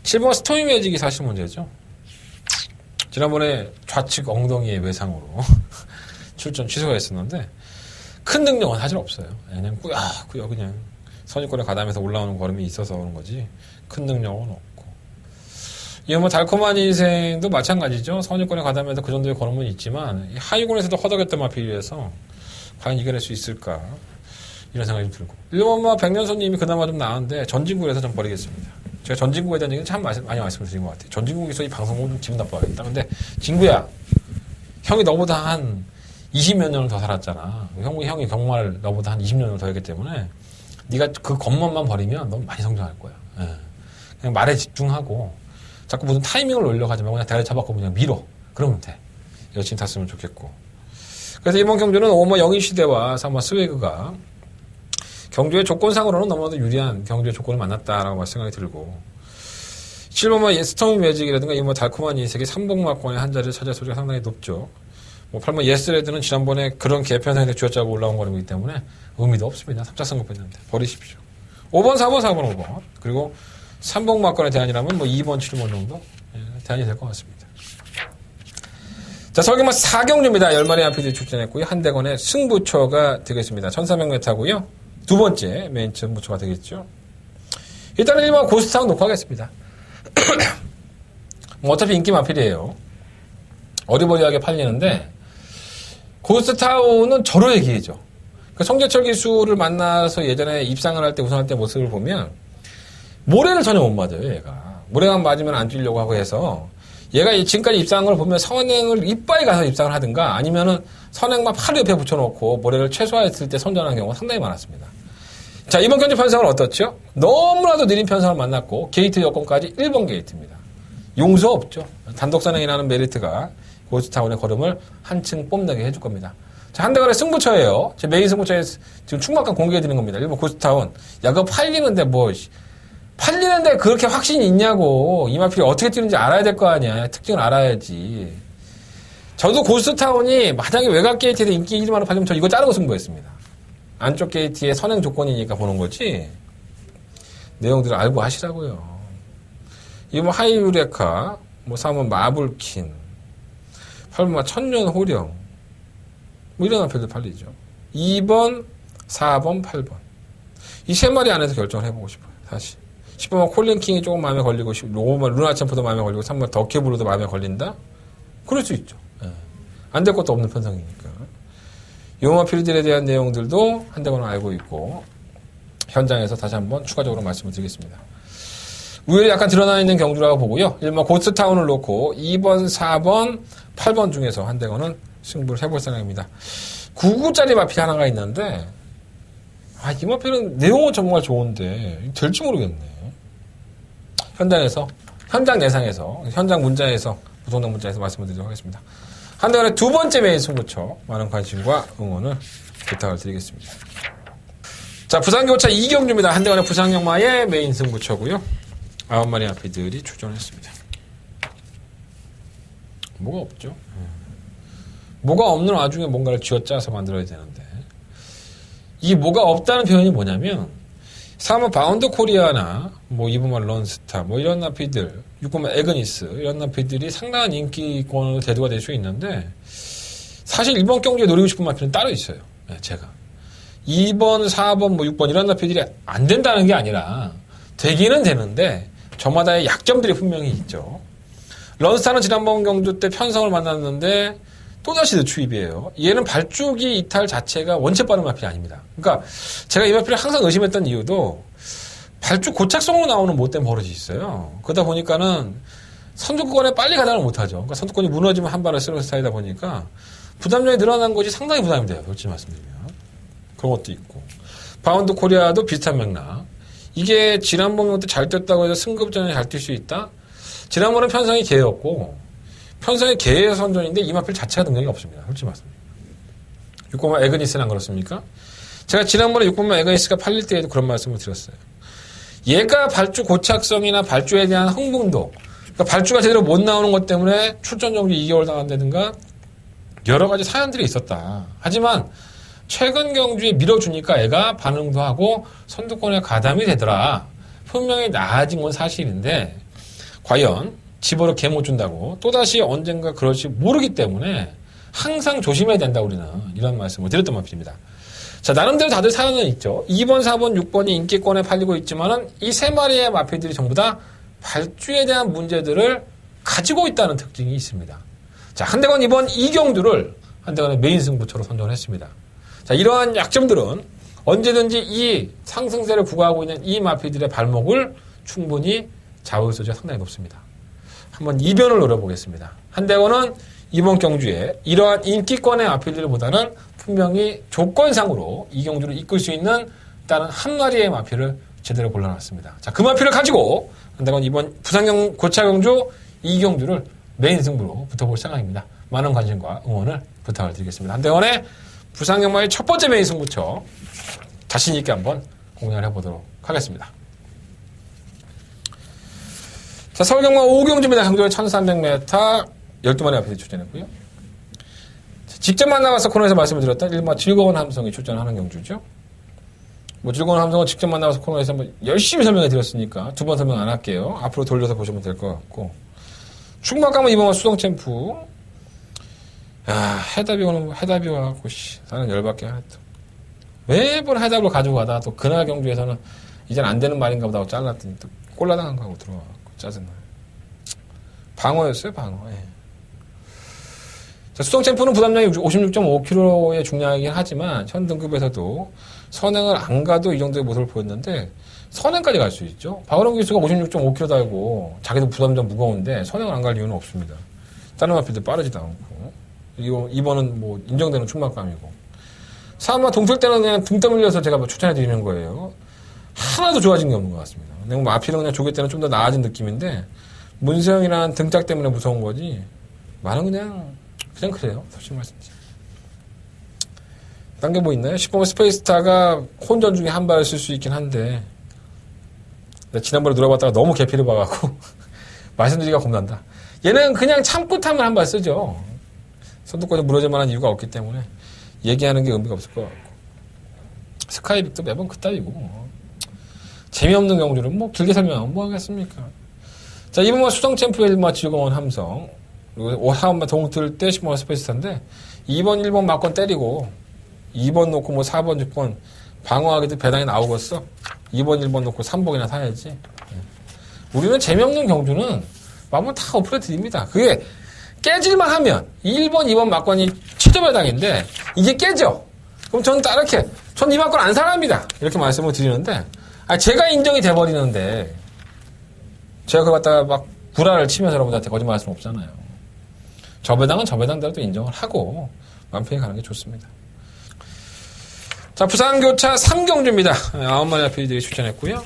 7번 스토미 매직이 사실 문제죠. 지난번에 좌측 엉덩이의 외상으로 출전 취소가 했었는데, 큰 능력은 사실 없어요. 그냥 꾸역꾸역 그냥 선입권에 가담해서 올라오는 걸음이 있어서 그런 거지, 큰 능력은 없고. 이 뭐 달콤한 인생도 마찬가지죠. 선입권에 가담해서 그 정도의 걸음은 있지만, 하위권에서도 허덕였던 마필이라서 과연 이겨낼 수 있을까, 이런 생각이 좀 들고. 1번마 백년손님이 그나마 좀 나은데, 전진국에서 좀 버리겠습니다. 제가 전진국에 대한 얘기는 참 많이 말씀을 드린 것 같아요. 전진국에서 이 방송국 좀 기분 나빠하겠다. 근데 진구야, 형이 너보다 한 20몇 년을 더 살았잖아. 형이 정말 너보다 한 20년을 더 했기 때문에, 네가 그 겉멋만 버리면 넌 많이 성장할 거야. 예. 그냥 말에 집중하고, 자꾸 무슨 타이밍을 올려가지 말고 그냥 대가리 잡았고 그냥 밀어. 그러면 돼. 여친 탔으면 좋겠고. 그래서 이번 경주는 5마 영희 시대와 3마 스웨그가 경주의 조건상으로는 너무나도 유리한 경주의 조건을 만났다라고 생각이 들고, 7번마 스토미 매직이라든가 이 뭐 달콤한 인색이 3복마권의 한 자리를 차지할 소리가 상당히 높죠. 뭐 8번 예스레드는 지난번에 그런 개편상에 쥐어짜고 올라온 거이기 때문에 의미도 없습니다. 3차 승급했는데 버리십시오. 5번, 4번, 4번, 5번. 그리고 3복마권의 대안이라면 뭐 2번, 7번 정도 대안이 될 것 같습니다. 자, 설계만 4경주입니다. 10마리 하피들이 출전했고요. 한 대건의 승부처가 되겠습니다. 1300m고요. 두 번째 메인 승부처가 되겠죠. 일단은 1번 고스타운 놓고 하겠습니다. 뭐 어차피 인기 마필이에요. 어리버리하게 팔리는데, 고스타운은 절호의 기회죠. 그 성재철 기수를 만나서 예전에 입상을 할 때 우승할 때 모습을 보면 모래를 전혀 못 맞아요. 얘가 모래만 맞으면 안 뛰려고 하고 해서, 얘가 지금까지 입상을 보면 선행을 이빨에 가서 입상을 하든가, 아니면은 선행만 팔 옆에 붙여놓고 모래를 최소화했을 때 선전하는 경우가 상당히 많았습니다. 자, 이번 경주 편성은 어떻죠? 너무나도 느린 편성을 만났고, 게이트 여건까지 1번 게이트입니다. 용서 없죠. 단독 선행이라는 메리트가 고스타운의 걸음을 한층 뽐나게 해줄 겁니다. 자, 한 대간의 승부처예요. 제 메인 승부처에 지금 충만간 공개해드리는 겁니다. 1번 고스타운. 야, 그거 팔리는데 팔리는데 그렇게 확신이 있냐고. 이 마필이 어떻게 뛰는지 알아야 될 거 아니야. 특징을 알아야지. 저도 고스타운이 만약에 외곽 게이트에서 인기 1위만으로 팔리면 저 이거 자르고 승부했습니다. 안쪽 게이트의 선행 조건이니까 보는 거지, 내용들을 알고 하시라고요. 이거 뭐 하이유레카, 뭐 3번 마블킨, 8번 천년호령, 뭐 이런 마필들 팔리죠. 2번, 4번, 8번. 이 세 마리 안에서 결정을 해보고 싶어요. 사실. 10번만 콜린킹이 조금 마음에 걸리고, 5번만 루나챔프도 마음에 걸리고, 3번 더케브루도 마음에 걸린다? 그럴 수 있죠. 안 될 것도 없는 편성이니까. 요 마필들에 대한 내용들도 한대건은 알고 있고, 현장에서 다시 한번 추가적으로 말씀을 드리겠습니다. 우열이 약간 드러나 있는 경주라고 보고요. 1번 고스타운을 놓고 2번, 4번, 8번 중에서 한대건은 승부를 해볼 생각입니다. 99짜리 마필 하나가 있는데, 이 마필은 내용은 정말 좋은데 될지 모르겠네. 현장 내상에서, 현장 문자에서, 부동산 문자에서 말씀을 드리도록 하겠습니다. 한대건의 두 번째 메인 승부처 많은 관심과 응원을 부탁을 드리겠습니다. 자, 부산교차 이경주입니다. 한대건의 부산경마의 메인 승부처고요. 9마리 마필들이 출전했습니다. 뭐가 없죠? 뭐가 없는 와중에 뭔가를 쥐어짜서 만들어야 되는데, 이 뭐가 없다는 표현이 뭐냐면 3번 바운드 코리아나 뭐 2번만 런스타 뭐 이런 나피들 6번만 에그니스 이런 나피들이 상당한 인기권으로 대두가 될 수 있는데, 사실 이번 경기에 노리고 싶은 마피는 따로 있어요. 제가 2번, 4번, 뭐 6번 이런 나피들이 안 된다는 게 아니라 되기는 되는데 저마다의 약점들이 분명히 있죠. 런스타는 지난번 경주 때 편성을 만났는데 또다시 늦추입이에요. 얘는 발주기 이탈 자체가 원체 빠른 마필이 아닙니다. 그러니까 제가 이 마필을 항상 의심했던 이유도 발주 고착성으로 나오는 못된 버릇이 있어요. 그러다 보니까는 선두권에 빨리 가담을 못하죠. 그러니까 선두권이 무너지면 한 발을 쓰는 스타일이다 보니까 부담량이 늘어난 것이 상당히 부담이 돼요. 솔직히 말씀드리면. 그런 것도 있고. 바운드 코리아도 비슷한 맥락. 이게 지난번 때 잘 뛰었다고 해서 승급전에 잘 뛸 수 있다? 지난번은 편성이 개였고 편성이 개의 선전인데 이 마필 자체가 능력이 없습니다. 솔직히 말씀드립니다. 6번만 에그니스는 안 그렇습니까? 제가 지난번에 6번만 에그니스가 팔릴 때에도 그런 말씀을 드렸어요. 얘가 발주 고착성이나 발주에 대한 흥분도, 그러니까 발주가 제대로 못 나오는 것 때문에 출전 정지 2개월 당한다든가 여러 가지 사연들이 있었다. 하지만 최근 경주에 밀어주니까 애가 반응도 하고 선두권에 가담이 되더라. 분명히 나아진 건 사실인데 과연 집어로 개 못 준다고 또다시 언젠가 그럴지 모르기 때문에 항상 조심해야 된다 우리는 이런 말씀을 드렸던 마필입니다. 자, 나름대로 다들 사연은 있죠. 2번, 4번, 6번이 인기권에 팔리고 있지만은 이 세 마리의 마필들이 전부 다 발주에 대한 문제들을 가지고 있다는 특징이 있습니다. 자, 한대건 이번 이경주를 한대건의 메인 승부처로 선정을 했습니다. 자, 이러한 약점들은 언제든지 이 상승세를 구가하고 있는 이 마필들의 발목을 충분히 잡을 소지가 상당히 높습니다. 한번 이변을 노려보겠습니다. 한대건은 이번 경주에 이러한 인기권의 마필들보다는 분명히 조건상으로 이 경주를 이끌 수 있는 다른 한 마리의 마필을 제대로 골라놨습니다. 자, 그 마필을 가지고 한대건 이번 부산경 고차경주 이 경주를 메인 승부로 붙어볼 생각입니다. 많은 관심과 응원을 부탁을 드리겠습니다. 한대건의 부산경마의 첫 번째 메인 승부처 자신 있게 한번 공략을 해보도록 하겠습니다. 자, 서울경마 5경주입니다. 강조의 1300m 12마리 앞에서 출전했고요. 직접 만나봐서 코너에서 말씀을 드렸던 일마 즐거운 함성이 출전하는 경주죠. 뭐 즐거운 함성은 직접 만나봐서 코너에서 뭐 열심히 설명해 드렸으니까 두 번 설명 안 할게요. 앞으로 돌려서 보시면 될 것 같고. 충막감은 이번만 수동 챔프. 야, 해답이 오는, 해답이 와갖고, 나는 열받게 하네, 또. 매번 해답을 가지고 가다가 또 그날 경주에서는 이젠 안 되는 말인가 보다 하고 잘랐더니 또 꼴라당한 거 하고 들어와갖고 짜증나요. 방어였어요, 방어. 예. 자, 수동 챔프는 부담량이 56.5kg의 중량이긴 하지만 현 등급에서도 선행을 안 가도 이 정도의 모습을 보였는데 선행까지 갈 수 있죠. 박원영 기수가 56.5kg 달고 자기도 부담 좀 무거운데 선행을 안 갈 이유는 없습니다. 다른 마필들 빠르지도 않고. 이번은 뭐 인정되는 충막감이고. 3화 동틀 때는 그냥 등 떠밀려서 제가 뭐 추천해 드리는 거예요. 하나도 좋아진 게 없는 것 같습니다. 내가 마필은 그냥 조개 때는 좀 더 나아진 느낌인데 문세영이라는 등짝 때문에 무서운 거지. 말은 그냥 그래요. 솔직히 말씀드리죠. 딴 게 뭐 있나요? 10번 스페이스타가 혼전 중에 한 발을 쓸 수 있긴 한데 내가 지난번에 눌러봤다가 너무 개피를 봐갖고 말씀드리기가 겁난다. 얘는 그냥 참고 타면 한 발 쓰죠. 선두권에 무너질 만한 이유가 없기 때문에 얘기하는 게 의미가 없을 것 같고. 스카이빅도 매번 그따위고 재미없는 경주를 뭐 길게 설명하면 뭐 하겠습니까. 자, 이번만 수성 챔프의 일마 즐거운 함성 그리고 4번만 동틀 때 10번 스페이스타인데 2번, 1번 막건 때리고 2번 놓고 뭐 4번, 6번 방어하기도 배당이 나오겠어. 2번, 1번 놓고 3번이나 사야지. 우리는 재미없는 경주는 마음은 다 어플에 드립니다. 그게 깨질만 하면 1번, 2번 막건이 최저 배당인데 이게 깨져. 그럼 저는 이렇게 전 이 막건 안 사랍니다. 이렇게 말씀을 드리는데 제가 인정이 돼버리는데 제가 그걸 갖다가 막 구라를 치면서 여러분들한테 거짓말 할 수는 없잖아요. 저 배당은 저 배당대로 또 인정을 하고 마음 편히 가는 게 좋습니다. 자, 부산교차 3경주입니다. 9마리 마필들이 추천했고요.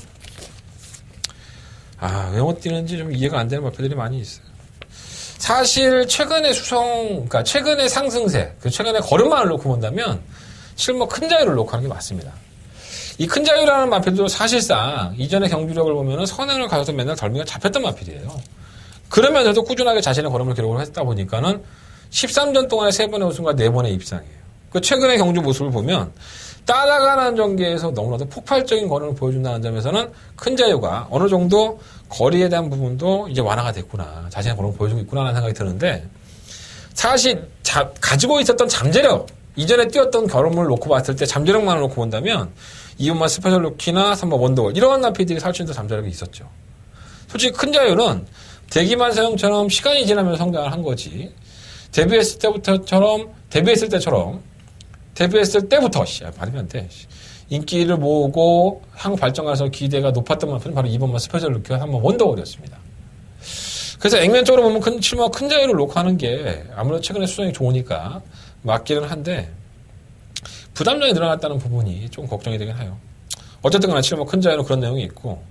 왜 못 뛰는지 좀 이해가 안 되는 마필들이 많이 있어요. 사실 최근의 그러니까 최근의 상승세, 최근의 걸음만을 놓고 본다면 실뭐 큰 자유를 놓고 하는 게 맞습니다. 이 큰 자유라는 마필도 사실상 이전의 경주력을 보면은 선행을 가져서 맨날 덜미가 잡혔던 마필이에요. 그러면서도 꾸준하게 자신의 걸음을 기록을 했다 보니까는 13전 동안에 3번의 우승과 4번의 입상이에요. 그 최근의 경주 모습을 보면 따라가는 전개에서 너무나도 폭발적인 걸음을 보여준다는 점에서는 큰 자유가 어느 정도 거리에 대한 부분도 이제 완화가 됐구나. 자신의 걸음을 보여주고 있구나라는 생각이 드는데 사실 가지고 있었던 잠재력, 이전에 뛰었던 걸음을 놓고 봤을 때 잠재력만을 놓고 본다면 2번만 스페셜 루키나 3번 원더월 이런 나피들이 살찐도 잠재력이 있었죠. 솔직히 큰 자유는 대기만세형처럼 시간이 지나면서 성장을 한 거지. 데뷔했을 때부터 말이 안 돼. 인기를 모으고 향후 발전가서 기대가 높았던 만큼 바로 2번만 스페셜 루키와 3번 원더월이었습니다. 그래서 액면적으로 보면 큰 자유를 놓고 하는 게 아무래도 최근에 수성이 좋으니까 맞기는 한데 부담량이 늘어났다는 부분이 좀 걱정이 되긴 해요. 어쨌든 간에 7번 큰 자유는 그런 내용이 있고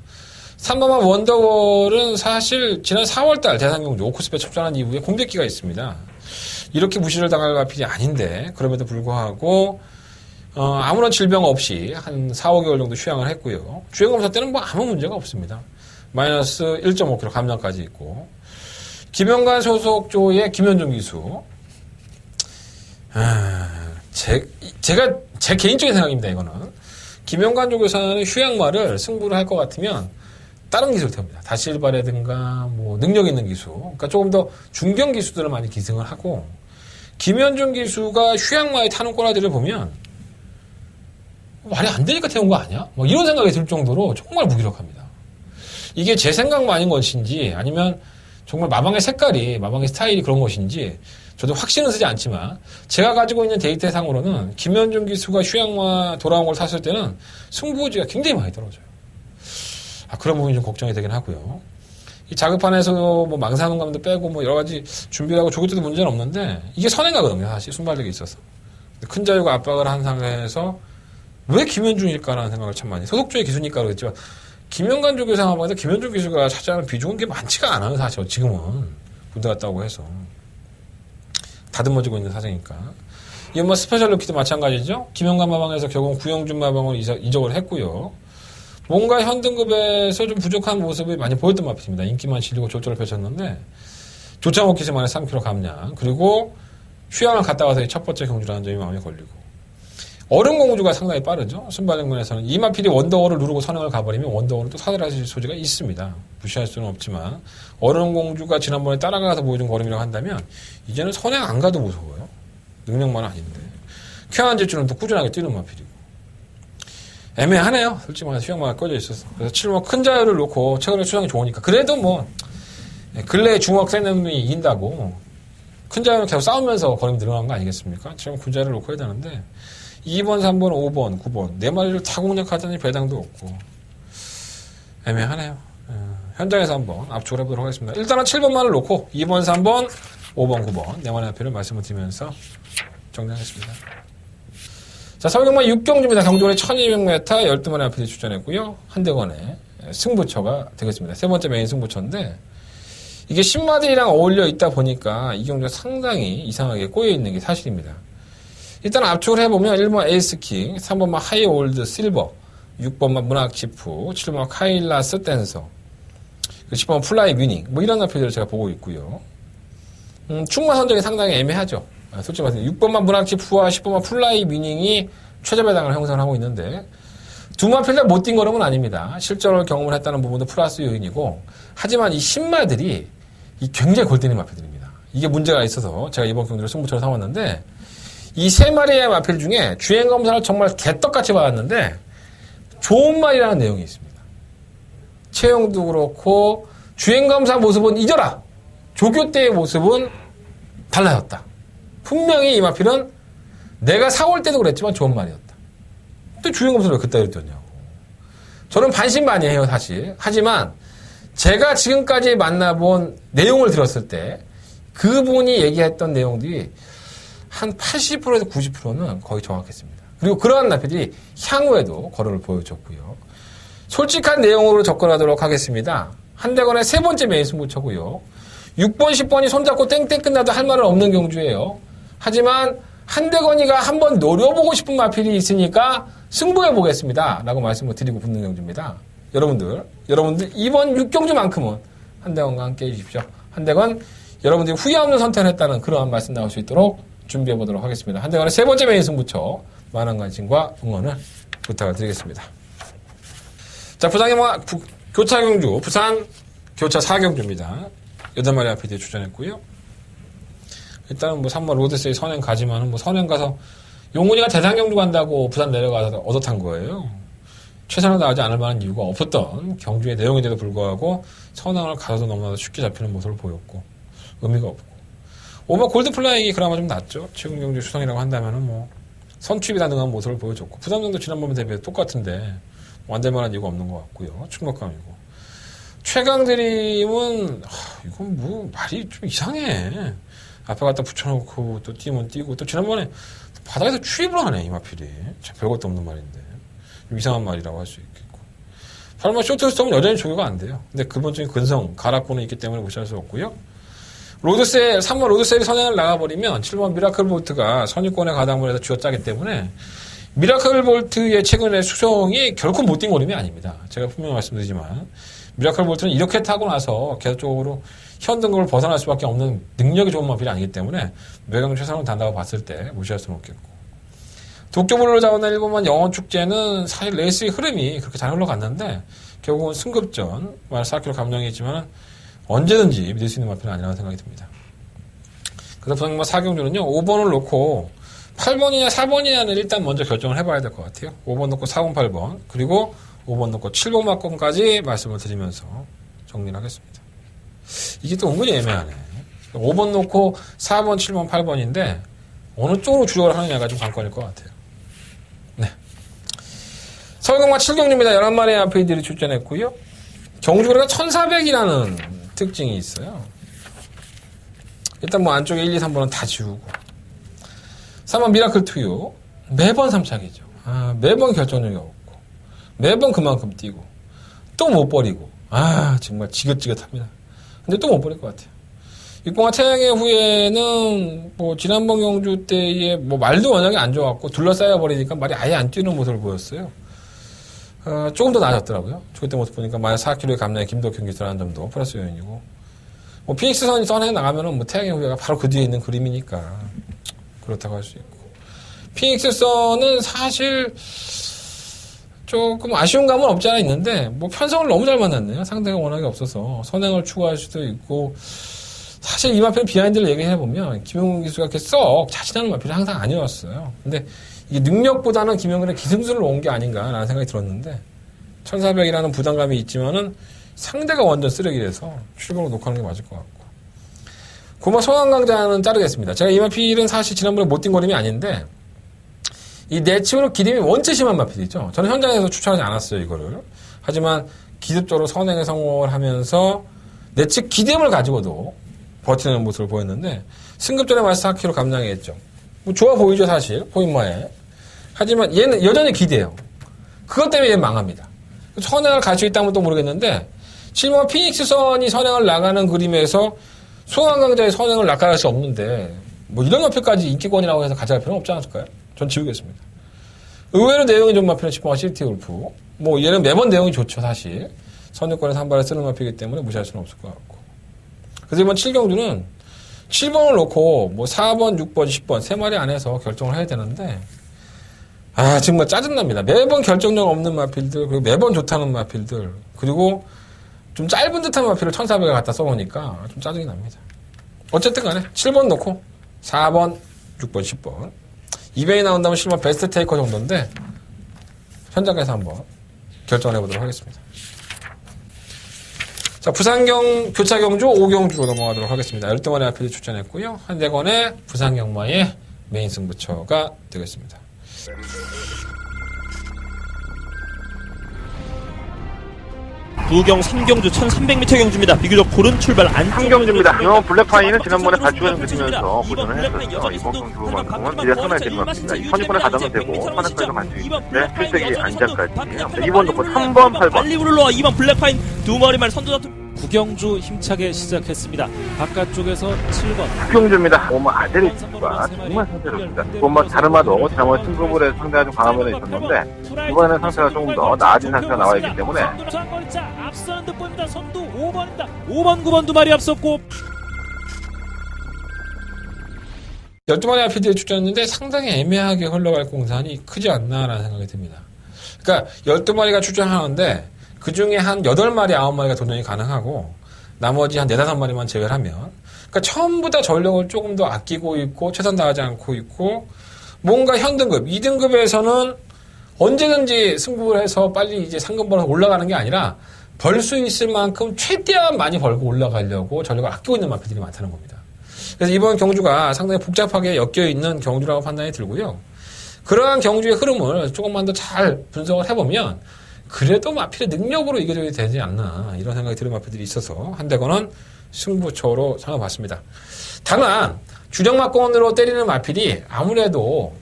3번만 원더월은 사실 지난 4월달 대상경주 오크스페 출전한 이후에 공백기가 있습니다. 이렇게 무시를 당할 마필이 아닌데 그럼에도 불구하고 아무런 질병 없이 한 4, 5개월 정도 휴양을 했고요. 주행검사 때는 뭐 아무 문제가 없습니다. 마이너스 1.5kg 감량까지 있고 김영관 소속조의 김현중 기수 제 개인적인 생각입니다. 이거는 김영관 쪽에서는 휴양마를 승부를 할 것 같으면 다른 기술 태웁니다. 다실바라든가 뭐 능력 있는 기수, 그러니까 조금 더 중견 기수들을 많이 기승을 하고 김현중 기수가 휴양마에 타는 꼬라지를 보면 말이 안 되니까 태운 거 아니야? 뭐 이런 생각이 들 정도로 정말 무기력합니다. 이게 제 생각만인 것인지 아니면 정말 마방의 색깔이, 마방의 스타일이 그런 것인지 저도 확신은 쓰지 않지만 제가 가지고 있는 데이터상으로는 김현중 기수가 휴양마 돌아온 걸 탔을 때는 승부지가 굉장히 많이 떨어져요. 그런 부분이 좀 걱정이 되긴 하고요. 이 자급판에서 뭐 망사농감도 빼고 뭐 여러 가지 준비를 하고 조기 때도 문제는 없는데 이게 선행가거든요. 사실 순발력이 있어서. 큰 자유가 압박을 한 상황에서 왜 김현중일까라는 생각을 참 많이 소속조의 기수니까 그러겠지만 김영관 쪽의 상황에서 김현중 기수가 차지하는 비중은 게 많지가 않아요. 사실 지금은 군대 갔다 오고 해서 다듬어지고 있는 사정이니까. 이건 뭐 스페셜 루키도 마찬가지죠. 김영관 마방에서 결국 구영준 마방으로 이적을 했고요. 뭔가 현 등급에서 좀 부족한 모습이 많이 보였던 마필입니다. 인기만 실리고 졸졸을 펼쳤는데 조창욱 기수만의 3kg 감량 그리고 휴양을 갔다 와서 첫 번째 경주라는 점이 마음에 걸리고 얼음공주가 상당히 빠르죠. 순발력면에서는 이 마필이 원더월을 누르고 선행을 가버리면 원더월은 또 사들하실 소지가 있습니다. 무시할 수는 없지만 얼음공주가 지난번에 따라가서 보여준 걸음이라고 한다면 이제는 선행 안 가도 무서워요. 능력만 아닌데 쾌한 질주는 또 꾸준하게 뛰는 마필이고 애매하네요. 솔직히 말해서 휴양마가 꺼져 있어서. 그래서 7번 큰 자유를 놓고 최근에 수성이 좋으니까. 그래도 뭐, 근래에 중학 센 놈이 이긴다고. 큰 자유는 계속 싸우면서 걸음이 늘어난 거 아니겠습니까? 7번 큰 자유를 놓고 해야 되는데, 2번, 3번, 5번, 9번. 4마리를 다 공략하더니 배당도 없고. 애매하네요. 현장에서 한번 압축을 해보도록 하겠습니다. 일단은 7번만을 놓고, 2번, 3번, 5번, 9번. 4마리 앞에를 말씀을 드리면서 정리하겠습니다. 자, 서울경마 6경주입니다. 경주원의 1200m 12마리 앞에 출전했고요. 한대건의 승부처가 되겠습니다. 세 번째 메인 승부처인데 이게 10마디랑 어울려 있다 보니까 이 경주가 상당히 이상하게 꼬여있는 게 사실입니다. 일단 압축을 해보면 1번 에이스킹, 3번만 하이올드 실버, 6번만 문학치프, 7번만 카일라스 댄서, 10번만 플라이 위닝 뭐 이런 앞에들을 제가 보고 있고요. 충마 선정이 상당히 애매하죠. 솔직히 말해서 6번만 문학치프와 10번만 플라이 미닝이 최저 배당을 형성하고 있는데 두 마필 못 뛴 걸음은 아닙니다. 실전을 경험을 했다는 부분도 플러스 요인이고 하지만 이 10마들이 이 굉장히 골 때리는 마필들입니다. 이게 문제가 있어서 제가 이번 경기를 승부처로 삼았는데 이 세 마리의 마필 중에 주행 검사를 정말 개떡같이 받았는데 좋은 말이라는 내용이 있습니다. 채용도 그렇고 주행 검사 모습은 잊어라. 조교 때의 모습은 달라졌다. 분명히 이 마필은 내가 사올 때도 그랬지만 좋은 말이었다. 근데 주행 검사를 왜 그따 그랬냐고. 저는 반신반의해요 사실. 하지만 제가 지금까지 만나본 내용을 들었을 때 그분이 얘기했던 내용들이 한 80%에서 90%는 거의 정확했습니다. 그리고 그러한 마필들이 향후에도 거론을 보여줬고요. 솔직한 내용으로 접근하도록 하겠습니다. 한대건의 세 번째 메인 승부처고요. 6번, 10번이 손잡고 땡땡 끝나도 할 말은 없는 경주예요. 하지만 한대건이가 한번 노려보고 싶은 마필이 있으니까 승부해보겠습니다. 라고 말씀을 드리고 붙는 경주입니다. 여러분들 이번 6경주만큼은 한대건과 함께 해주십시오. 한대건 여러분들이 후회 없는 선택을 했다는 그러한 말씀 나올 수 있도록 준비해보도록 하겠습니다. 한대건의 세 번째 메인 승부처 많은 관심과 응원을 부탁을 드리겠습니다. 자, 교차 경주, 부산 교차 4경주입니다. 8마리 앞에 출전했고요. 일단은 3번 로드세이 선행 가지만은 선행 가서 용훈이가 대상 경주 간다고 부산 내려가서 얻어 탄 거예요. 최선을 다하지 않을 만한 이유가 없었던 경주의 내용인데도 불구하고 선행을 가서도 너무나도 쉽게 잡히는 모습을 보였고 의미가 없고 5번 골드플라잉이 그나마 좀 낫죠. 최근 경주 수성이라고 한다면은 선취입이 다능한 모습을 보여줬고 부산정도 지난번에 대비해 똑같은데 안 될 만한 이유가 없는 것 같고요. 충격감이고 최강드림은 이건 말이 좀 이상해. 앞에 갖다 붙여놓고 또 뛰면 뛰고 또 지난번에 바닥에서 추입을 하네 이 마필이. 참 별것도 없는 말인데 좀 이상한 말이라고 할 수 있겠고 8번 쇼트스톰은 여전히 조교가 안 돼요. 근데 근본적인 근성 가락고는 있기 때문에 무시할 수 없고요. 3번 로드셀이 선행을 나가버리면 7번 미라클 볼트가 선유권의 가담물에서 쥐어짜기 때문에 미라클 볼트의 최근의 수성이 결코 못 뛴 거림이 아닙니다. 제가 분명히 말씀드리지만 미라클 볼트는 이렇게 타고 나서 계속적으로 현 등급을 벗어날 수밖에 없는 능력이 좋은 마필이 아니기 때문에 매경 최선을 다한다고 봤을 때 무시할 수는 없겠고 독점으로 잡아낸 1번만 영원축제는 사실 레이스의 흐름이 그렇게 잘 흘러갔는데 결국은 승급전 4km 감량이 있지만 언제든지 믿을 수 있는 마필은 아니라는 생각이 듭니다. 그래서 부산 4경주는요 5번을 놓고 8번이냐 4번이냐는 일단 먼저 결정을 해봐야 될 것 같아요. 5번 놓고 4번 8번 그리고 5번 놓고 7번 막건까지 말씀을 드리면서 정리를 하겠습니다. 이게 또 은근히 애매하네. 5번 놓고 4번 7번 8번인데 어느 쪽으로 주력을 하느냐가 좀 관건일 것 같아요. 네. 서울경마 7경주입니다. 11마리의 앞에이들이 출전했고요. 경주거리가 1400이라는 특징이 있어요. 일단 안쪽에 1, 2, 3번은 다 지우고 3번 미라클 투유 매번 3착이죠. 매번 결정력이 없고 매번 그만큼 뛰고 또 못 버리고 정말 지긋지긋합니다. 근데 또 못 버릴 것 같아요. 6번과 태양의 후에는 지난번 경주 때에 말도 워낙에 안 좋았고 둘러싸여 버리니까 말이 아예 안 뛰는 모습을 보였어요. 조금 더 나아졌더라고요. 저때 모습 보니까 마이너스 4kg의 감량에 김덕현 기술하는 점도 플러스 요인이고 피닉스 선이 선에 나가면은 태양의 후예가 바로 그 뒤에 있는 그림이니까 그렇다고 할 수 있고 피닉스 선은 사실 조금 아쉬운 감은 없지 않아 있는데 편성을 너무 잘 만났네요. 상대가 워낙에 없어서 선행을 추구할 수도 있고 사실 이 마필 비하인드를 얘기해보면 김용근 기수가 이렇게 썩 자신하는 마필이 항상 아니었어요. 근데 이게 능력보다는 김용근의 기승술을 온 게 아닌가라는 생각이 들었는데 1400이라는 부담감이 있지만은 상대가 완전 쓰레기라서 출발로 녹화하는 게 맞을 것 같고 고마 소환강자는 자르겠습니다. 제가 이 마필은 사실 지난번에 못 뛴 거림이 아닌데 이 내치으로 기름이 원체 심한 마필이죠. 저는 현장에서 추천하지 않았어요 이거를. 하지만 기습적으로 선행에 성공을 하면서 내치 기름을 가지고도 버티는 모습을 보였는데 승급전에 마이너스 4kg 감량했죠. 좋아 보이죠 사실 포인마에. 하지만 얘는 여전히 기대요. 그것 때문에 얘는 망합니다. 선행을 갈 수 있다면 또 모르겠는데 7번 피닉스 선이 선행을 나가는 그림에서 소환강자의 선행을 낚아갈 수 없는데 이런 마필까지 인기권이라고 해서 가져갈 필요는 없지 않을까요? 전 지우겠습니다. 의외로 내용이 좀 마필은 10번과 시티 울프. 얘는 매번 내용이 좋죠 사실. 선유권에서 한 발을 쓰는 마필이기 때문에 무시할 수는 없을 것 같고. 그래서 이번 7경주는 7번을 놓고 4번, 6번, 10번 세 마리 안에서 결정을 해야 되는데 정말 짜증납니다. 매번 결정력 없는 마필들 그리고 매번 좋다는 마필들 그리고 좀 짧은 듯한 마필을 1400에 갖다 써놓으니까 좀 짜증이 납니다. 어쨌든 간에 7번 놓고 4번, 6번, 10번. 이벤이 나온다면 실만 베스트 테이커 정도인데 현장에서 한번 결정을 해보도록 하겠습니다. 자, 부산경 교차경주 5경주로 넘어가도록 하겠습니다. 12번의 앞필이 출전했고요. 한대건의 부산경마의 메인 승부처가 되겠습니다. 부경 3경주 1300m 경주입니다. 비교적 고른 출발 안쪽 3경주입니다. 이번 블랙파이는 지난번에 발주가 되면서 보존을 했었죠. 이번 경주만큼은 기대 상당히 될 것 같습니다. 선입권에 가담도 되고 선입권에도 갈수 있는데 필살기 안장까지예요. 2번 놓고 3번, 8번. 빨리 불러와 2번 블랙파인 두 마리만 선두자투. 구경주 힘차게 시작했습니다. 바깥쪽에서 7번. 구경주입니다. 아델리스가 정말 상태롭습니다. 다르마도 지난번 승부불에 상대가 좀 강한 면이 있었는데 이번에는 상태가 조금 더 나아진 상태가 나와 있기 때문에 앞서는 듯보입니다. 선두 5번입니다. 5번, 9번 두 마리 앞섰고 12마리 앞필이 출전했는데 상당히 애매하게 흘러갈 공산이 크지 않나라는 생각이 듭니다. 그러니까 12마리가 출전하는데 그 중에 한 8마리, 9마리가 도전이 가능하고 나머지 한 4, 5마리만 제외를 하면 그러니까 전부 다 전력을 조금 더 아끼고 있고 최선 다하지 않고 있고 뭔가 현등급, 2등급에서는 언제든지 승부를 해서 빨리 이제 상금 벌어서 올라가는 게 아니라 벌 수 있을 만큼 최대한 많이 벌고 올라가려고 전력을 아끼고 있는 마필들이 많다는 겁니다. 그래서 이번 경주가 상당히 복잡하게 엮여있는 경주라고 판단이 들고요. 그러한 경주의 흐름을 조금만 더 잘 분석을 해보면 그래도 마필의 능력으로 이겨줘야 되지 않나 이런 생각이 드는 마필들이 있어서 한대건은 승부처로 삼아봤습니다. 다만 주력마권으로 때리는 마필이 아무래도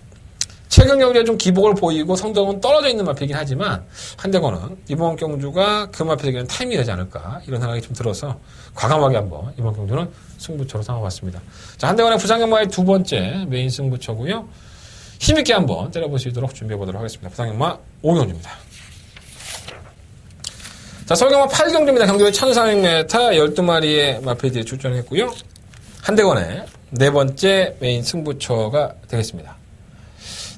최근 경주에 좀 기복을 보이고 성적은 떨어져 있는 마필이긴 하지만 한대건은 이번 경주가 그 마필에게는 타임이 되지 않을까 이런 생각이 좀 들어서 과감하게 한번 이번 경주는 승부처로 삼아봤습니다. 자, 한대건의 부산경마의 두 번째 메인 승부처고요. 힘있게 한번 때려볼 수 있도록 준비해보도록 하겠습니다. 부산경마 5경주입니다. 자, 서울경마 8경주입니다. 경주에 1400m 12마리의 마필들이 출전했고요. 한대건의 네 번째 메인 승부처가 되겠습니다.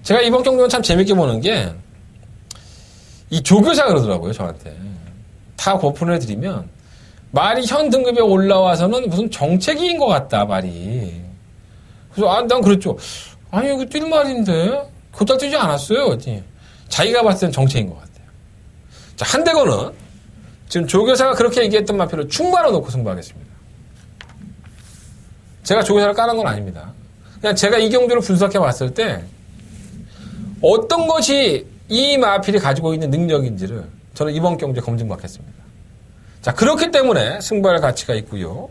제가 이번 경주는 참 재밌게 보는 게 이 조교사 그러더라고요, 저한테. 다 오픈을 해드리면 말이 현 등급에 올라와서는 무슨 정책인 것 같다, 말이. 그래서 난 그랬죠. 아니, 이거 뛸 말인데 그딱 뛰지 않았어요. 자기가 봤을 땐 정책인 것 같아요. 자, 한대건은 지금 조교사가 그렇게 얘기했던 마필을 충만로 놓고 승부하겠습니다. 제가 조교사를 까는 건 아닙니다. 그냥 제가 이 경주를 분석해 봤을 때 어떤 것이 이 마필이 가지고 있는 능력인지를 저는 이번 경주에 검증받겠습니다. 자, 그렇기 때문에 승부할 가치가 있고요.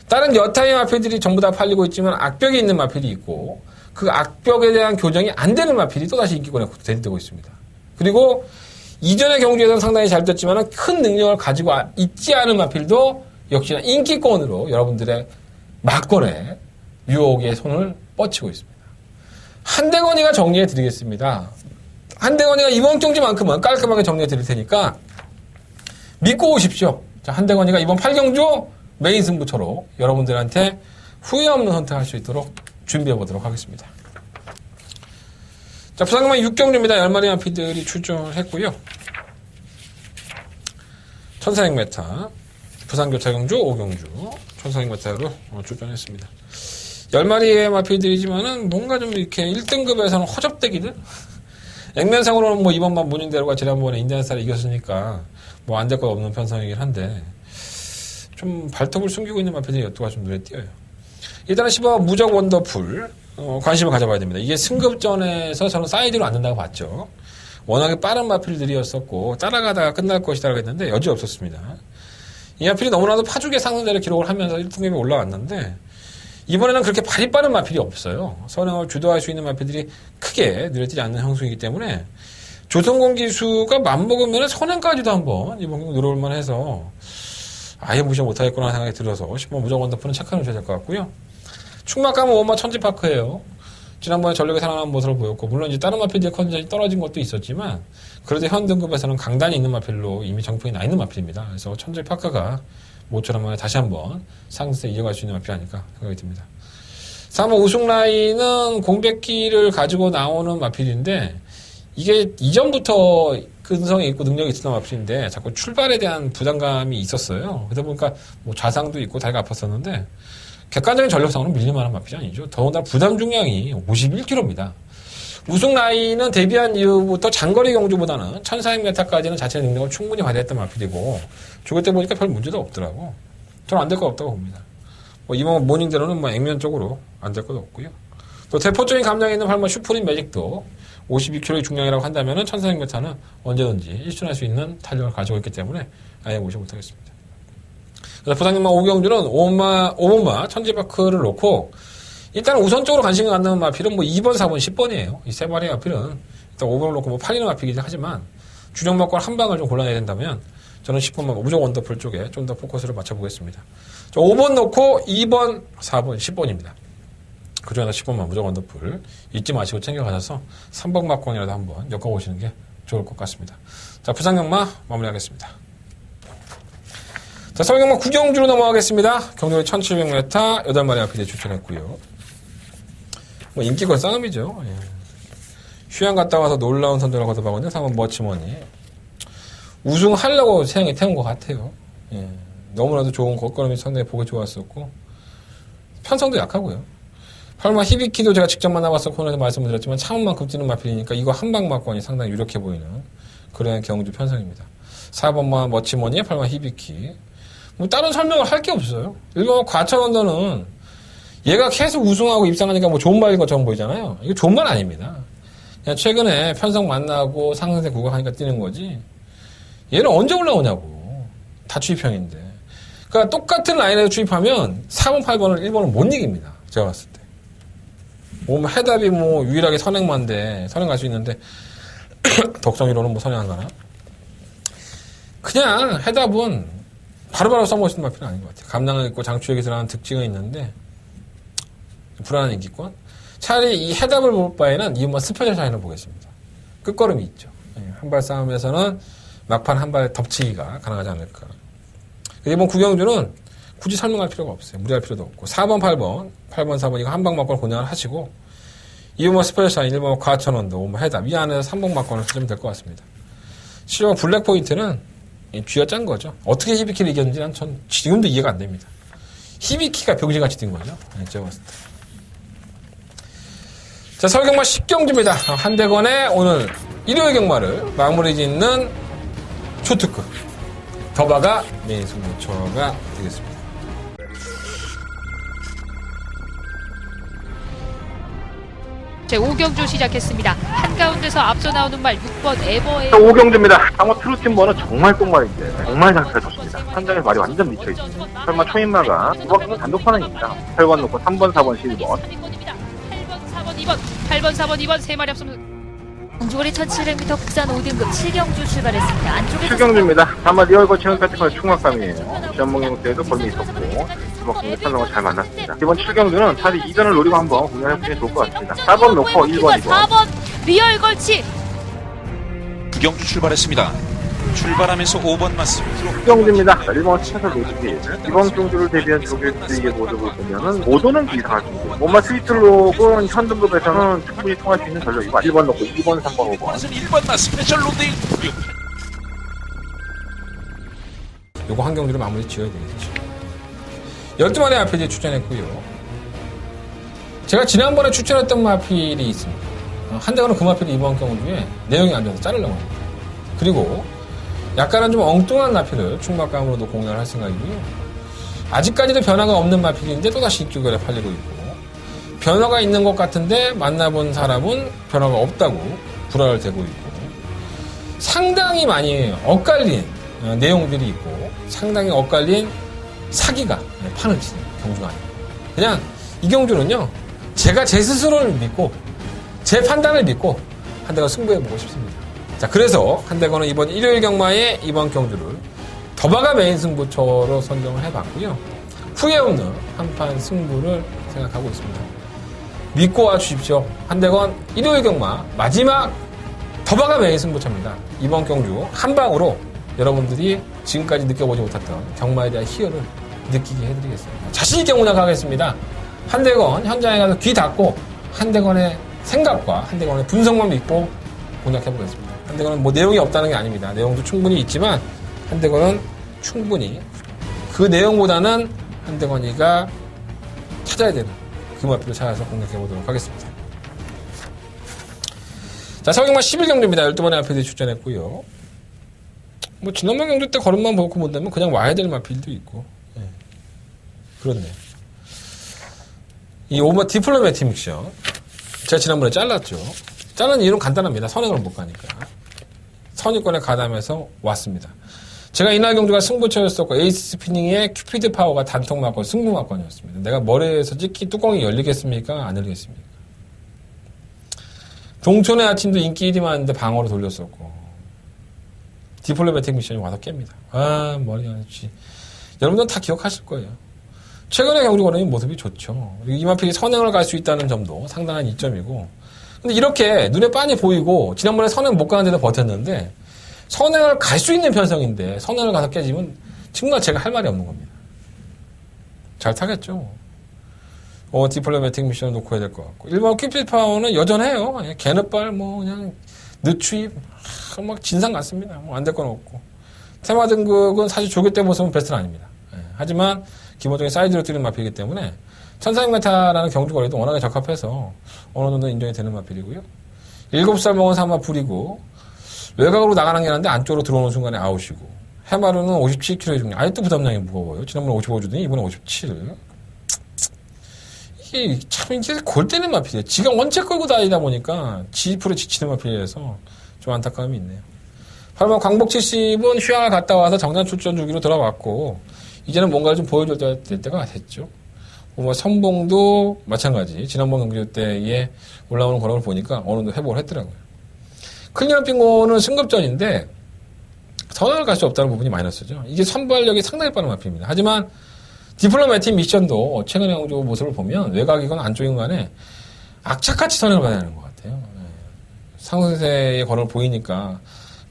다른 여타의 마필들이 전부 다 팔리고 있지만 악벽이 있는 마필이 있고 그 악벽에 대한 교정이 안 되는 마필이 또다시 인기권에 대두되고 있습니다. 그리고 이전의 경주에서는 상당히 잘 됐지만 큰 능력을 가지고 있지 않은 마필도 역시나 인기권으로 여러분들의 막권에 유혹의 손을 뻗치고 있습니다. 한대건이가 정리해 드리겠습니다. 한대건이가 이번 경주만큼은 깔끔하게 정리해 드릴 테니까 믿고 오십시오. 자, 한대건이가 이번 8경주 메인 승부처로 여러분들한테 후회 없는 선택할 수 있도록 준비해 보도록 하겠습니다. 자, 부산경마 6경주입니다. 10마리 마필들이 출전했고요. 1400m 부산교차경주 5경주 1400m로 출전했습니다. 10마리의 마필들이지만은 뭔가 좀 이렇게 1등급에서는 허접대기들? 액면상으로는 뭐 이번만 문인대로가 지난번에 인디안스타를 이겼으니까 뭐 안 될 것 없는 편성이긴 한데 좀 발톱을 숨기고 있는 마필들이 여투가 좀 눈에 띄어요. 일단은 10번 무적 원더풀 관심을 가져봐야 됩니다. 이게 승급전에서 저는 사이드로 안 된다고 봤죠. 워낙에 빠른 마필들이었었고 따라가다가 끝날 것이라고 했는데 여지없었습니다. 이 마필이 너무나도 파죽의 상승자를 기록을 하면서 1등급에 올라왔는데 이번에는 그렇게 발이 빠른 마필이 없어요. 선행을 주도할 수 있는 마필들이 크게 느려지지 않는 형수이기 때문에 조성공 기수가 맘먹으면 선행까지도 한번 이번 경기 노려볼만 해서 아예 무시 못하겠구나 생각이 들어서 10번 무적 원더풀은 체크해 놓으셔야 될 것 같고요. 충막감은 원마 천지파크예요. 지난번에 전력에 살아난 모습을 보였고 물론 이제 다른 마필들의 컨디션이 떨어진 것도 있었지만 그래도 현 등급에서는 강단이 있는 마필로 이미 정평이 나 있는 마필입니다. 그래서 천지파크가 모처럼 만에 다시 한번 상승세 이어갈 수 있는 마필이 아닐까 생각이 듭니다. 3번 우승 라인은 공백기를 가지고 나오는 마필인데 이게 이전부터 근성이 있고 능력이 있었던 마필인데 자꾸 출발에 대한 부담감이 있었어요. 그러다 보니까 뭐 좌상도 있고 다리가 아팠었는데 객관적인 전력상으로 밀릴만한 마필이 아니죠. 더군다나 부담 중량이 51kg입니다. 우승 라인은 데뷔한 이후부터 장거리 경주보다는 1400m까지는 자체 능력을 충분히 발휘했던 마필이고 죽을 때 보니까 별 문제도 없더라고. 저는 안 될 것 없다고 봅니다. 이번 모닝대로는 액면적으로 안 될 것도 없고요. 또 대포적인 감량이 있는 팔마 슈프림 매직도 52kg의 중량이라고 한다면 1400m는 언제든지 일순할 수 있는 탄력을 가지고 있기 때문에 아예 무시 못하겠습니다. 그래서 부상님마 오경주는 5번마 천지바크를 놓고 일단 우선적으로 관심을 갖는 마필은 2번, 4번, 10번이에요. 이 세 마리의 마필은 일단 5번을 놓고 8이는 마필이긴 하지만 주력 마권 한 방을 좀 골라내야 된다면 저는 10번만 무조건 원더풀 쪽에 좀 더 포커스를 맞춰보겠습니다. 5번 놓고 2번, 4번, 10번입니다. 그 중에서 10번만 무조건 원더풀 잊지 마시고 챙겨가셔서 3번 막권이라도 한번 엮어보시는 게 좋을 것 같습니다. 자, 부상경마 마무리하겠습니다. 자, 서울경마 구경주로 넘어가겠습니다. 경주에 1700m 8마리 마필이 추천했고요. 인기권 싸움이죠. 예. 휴양 갔다 와서 놀라운 선전을 거듭하고 있는 3번 머치머니. 우승하려고 세상에 태운 것 같아요. 예. 너무나도 좋은 겉걸음이 상당히 보기 좋았었고 편성도 약하고요. 8마 히비키도 제가 직접 만나봐서 코너에서 말씀을 드렸지만 차원만큼 뛰는 마필이니까 이거 한방 막권이 상당히 유력해 보이는 그런 경주 편성입니다. 4번마 머치머니에 8마 히비키. 다른 설명을 할 게 없어요. 일반 과천언더는 얘가 계속 우승하고 입상하니까 좋은 말인 것처럼 보이잖아요. 이거 좋은 말 아닙니다. 그냥 최근에 편성 만나고 상승세 구간하니까 뛰는 거지. 얘는 언제 올라오냐고. 다 추입형인데. 그러니까 똑같은 라인에서 추입하면 4번, 8번을 1번을 못 이깁니다. 제가 봤을 때. 해답이 유일하게 선행만데, 선행 갈 수 있는데, 덕성이로는 선행 안 가나? 그냥 해답은 바로바로 써먹을 수 있는 마필은 아닌 것 같아요. 감량을 있고 장추역이라는 특징은 있는데, 불안한 인기권. 차라리 이 해답을 볼 바에는 이번 스페셜 사인을 보겠습니다. 끝걸음이 있죠. 한 발 싸움에서는 막판 한 발 덮치기가 가능하지 않을까. 이번 구경주는 굳이 설명할 필요가 없어요. 무리할 필요도 없고. 4번, 8번, 4번 이거 한방 막권 권장을 하시고, 이번 스페셜 사인 1번 과천원도 해답. 이 안에서 3번 막권을 쓰시면 될 것 같습니다. 실버 블랙 포인트는 쥐가 짠 거죠. 어떻게 히비키를 이겼는지 전 지금도 이해가 안 됩니다. 히비키가 병신같이 뛴 거죠. 제가 봤을 때. 자, 서울경마 10경주입니다. 한대건의 오늘 일요일 경마를 마무리 짓는 초특급 더바가 메인 승부처가 되겠습니다. 제5경주 시작했습니다. 한가운데서 앞서 나오는 말 6번 에버의 5경주입니다. 상호 트루팀버는 정말 똥말인데 정말 장치가 좋습니다. 현장에 말이 완전 미쳐있습니다. 설마 초인마가 이번은 단독판원입니다. 8번 놓고 3번, 4번, 11번 8번, 4번, 2번 세 마리 앞서면서 경주거리 1700m 국산 5등급 7경주 출발했습니다. 안쪽에서 7경주입니다. 다마 리얼 거치는 패티컬 충막감이에요. 시험봉행 때에도 걸미 있었고 주먹공의 선정을 잘 만났습니다. 이번 7경주는 차라리 이전을 노리고 한번 공략해보시면 좋을 것 같습니다. 4번 놓고 1번, 2번 4번 리얼 걸치 구경주 출발했습니다. 출발하면서 5번 맞습니다. 7경주입니다. 1번 차선 로드길 이번 경주를 대비한 조교들에게 모습을 보면은 5도는 이상할 겁니다. 뭔가 스위트록은 현등급에서는 충분히 통할 수 있는 전력이고 1번 놓고 2번, 3번, 5번 1번 맞 스페셜 로데일 요거 한 경주를 마무리 지어야 되겠죠. 12마리 마필이 추천했고요. 제가 지난번에 추천했던 마필이 있습니다. 한대건은 그 마필이 이번 경주에 내용이 안 좋아서 자르려고 합니다. 그리고 약간은 좀 엉뚱한 마필을 충막감으로도 공략을 할 생각이고요. 아직까지도 변화가 없는 마필인데 또다시 입주결에 팔리고 있고 변화가 있는 것 같은데 만나본 사람은 변화가 없다고 불화를 대고 있고 상당히 많이 엇갈린 내용들이 있고 상당히 엇갈린 사기가 판을 치는 경주가 아닙니다. 그냥 이 경주는요. 제가 제 스스로를 믿고 제 판단을 믿고 한대건 승부해보고 싶습니다. 자, 그래서 한대건은 이번 일요일 경마의 이번 경주를 더바가 메인 승부처로 선정을 해봤고요. 후회 없는 한판 승부를 생각하고 있습니다. 믿고 와주십시오. 한대건 일요일 경마 마지막 더바가 메인 승부처입니다. 이번 경주 한방으로 여러분들이 지금까지 느껴보지 못했던 경마에 대한 희열을 느끼게 해드리겠습니다. 자신있게 공략하겠습니다. 한대건 현장에 가서 귀 닫고 한대건의 생각과 한대건의 분석만 믿고 공략해보겠습니다. 한대건은 내용이 없다는 게 아닙니다. 내용도 충분히 있지만 한대건은 충분히 그 내용보다는 한대건이가 찾아야 되는 그 마필을 찾아서 공략해보도록 하겠습니다. 자, 서경마 11경주입니다. 12번의 마필들이 출전했고요. 뭐 지난번 경주 때 걸음만 보고 본다면 그냥 와야 될 마필도 있고. 예. 그렇네요. 이 오버 디플로매틱 미션 제가 지난번에 잘랐죠. 자른 이유는 간단합니다. 선행을 못 가니까. 선입권에 가담해서 왔습니다. 제가 이날 경주가 승부처였었고 에이스 스피닝의 큐피드 파워가 단통 막건 승부 막건이었습니다. 내가 머리에서 찍기 뚜껑이 열리겠습니까? 안 열리겠습니까? 동촌의 아침도 인기 1위 많은데 방어로 돌렸었고 디플로매틱 미션이 와서 깹니다. 아, 머리가 지 여러분들은 다 기억하실 거예요. 최근에 경주 거래는 모습이 좋죠. 이마필이 선행을 갈 수 있다는 점도 상당한 이점이고 근데 이렇게 눈에 빤히 보이고 지난번에 선행 못 가는 데도 버텼는데 선행을 갈 수 있는 편성인데 선행을 가서 깨지면 정말 제가 할 말이 없는 겁니다. 잘 타겠죠. 디플로매틱 미션을 놓고 해야 될 것 같고 1번 큐피드 파워는 여전해요. 그냥 개느빨 뭐 그냥 늦추입 막 진상 같습니다. 뭐 안 될 건 없고 테마 등극은 사실 조교 때 모습은 베스트는 아닙니다. 예. 하지만 기본적인 사이드로 뛰는 마필이기 때문에 1400m라는 경주 거리도 워낙에 적합해서 어느 정도 인정이 되는 마필이고요. 7살 먹은 사마 불이고 외곽으로 나가는 게 아닌데 안쪽으로 들어오는 순간에 아웃이고 해마루는 57kg의 중량 아직도 부담량이 무거워요. 지난번에 55 주더니 이번에 57. 이게 참 이게 골 때리는 마필이에요. 지가 원체 끌고 다니다 보니까 지풀에 지치는 마필이라서 좀 안타까움이 있네요. 8번 광복 70은 휴양을 갔다 와서 정장 출전 주기로 돌아왔고 이제는 뭔가를 좀 보여줄 때가 됐죠. 뭐 선봉도 마찬가지. 지난번 경기 때에 올라오는 거람을 보니까 어느 정도 회복을 했더라고요. 클리어 빙고는 승급전인데 선행을 갈 수 없다는 부분이 마이너스죠. 이게 선발력이 상당히 빠른 마필입니다. 하지만 디플로매틱 미션도 최근의 경주 모습을 보면 외곽이건 안쪽이건 간에 악착같이 선행을 가야 하는 것 같아요. 상승세의 걸음을 보이니까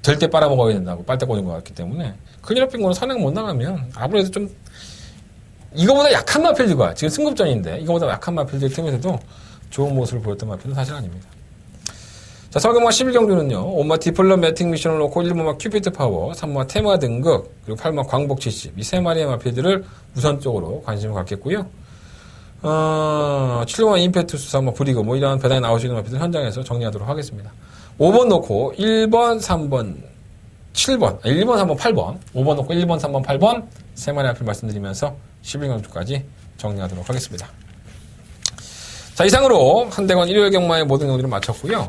될 때 빨아먹어야 된다고 빨대 꽂은 것 같기 때문에 클리어 빙고는 선행 못 나가면 아무래도 좀 이거보다 약한 마필들과 지금 승급전인데 이거보다 약한 마필들 틈에서도 좋은 모습을 보였던 마필은 사실 아닙니다. 자, 서경마 11경주는요. 5마 디플로매틱 미션을 놓고 1마 큐피드 파워, 3마 테마 등극, 그리고 8마 광복 70 이 세 마리의 마필들을 우선적으로 관심을 갖겠고요. 7마 임페투스, 3마 브리그 뭐 이런 배당에 나오시는 마필들 현장에서 정리하도록 하겠습니다. 5번 놓고 1번, 3번, 7번, 1번, 3번, 8번 5번 놓고 1번, 3번, 8번 세 마리 마필 말씀드리면서 11경주까지 정리하도록 하겠습니다. 자, 이상으로 한대건 일요일 경마의 모든 경기를 마쳤고요.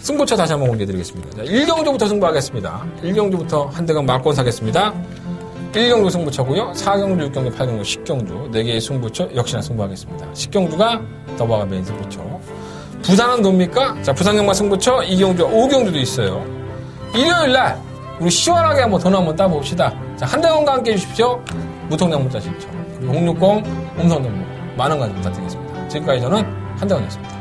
승부처 다시 한번 공개해드리겠습니다. 자, 1경주부터 승부하겠습니다. 1경주부터 한대건 막권 사겠습니다. 1경주 승부처고요. 4경주, 6경주, 8경주, 10경주 4개의 승부처 역시나 승부하겠습니다. 10경주가 더바가 메인 승부처. 부산은 뭡니까? 자, 부산경마 승부처 2경주와 5경주도 있어요. 일요일날 우리 시원하게 한번 돈 한번 따봅시다. 자, 한대건과 함께 해주십시오. 무통장 문자 신청 그리고 060 음성정보 많은 관심 부탁드리겠습니다. 지금까지 저는 한대건이었습니다.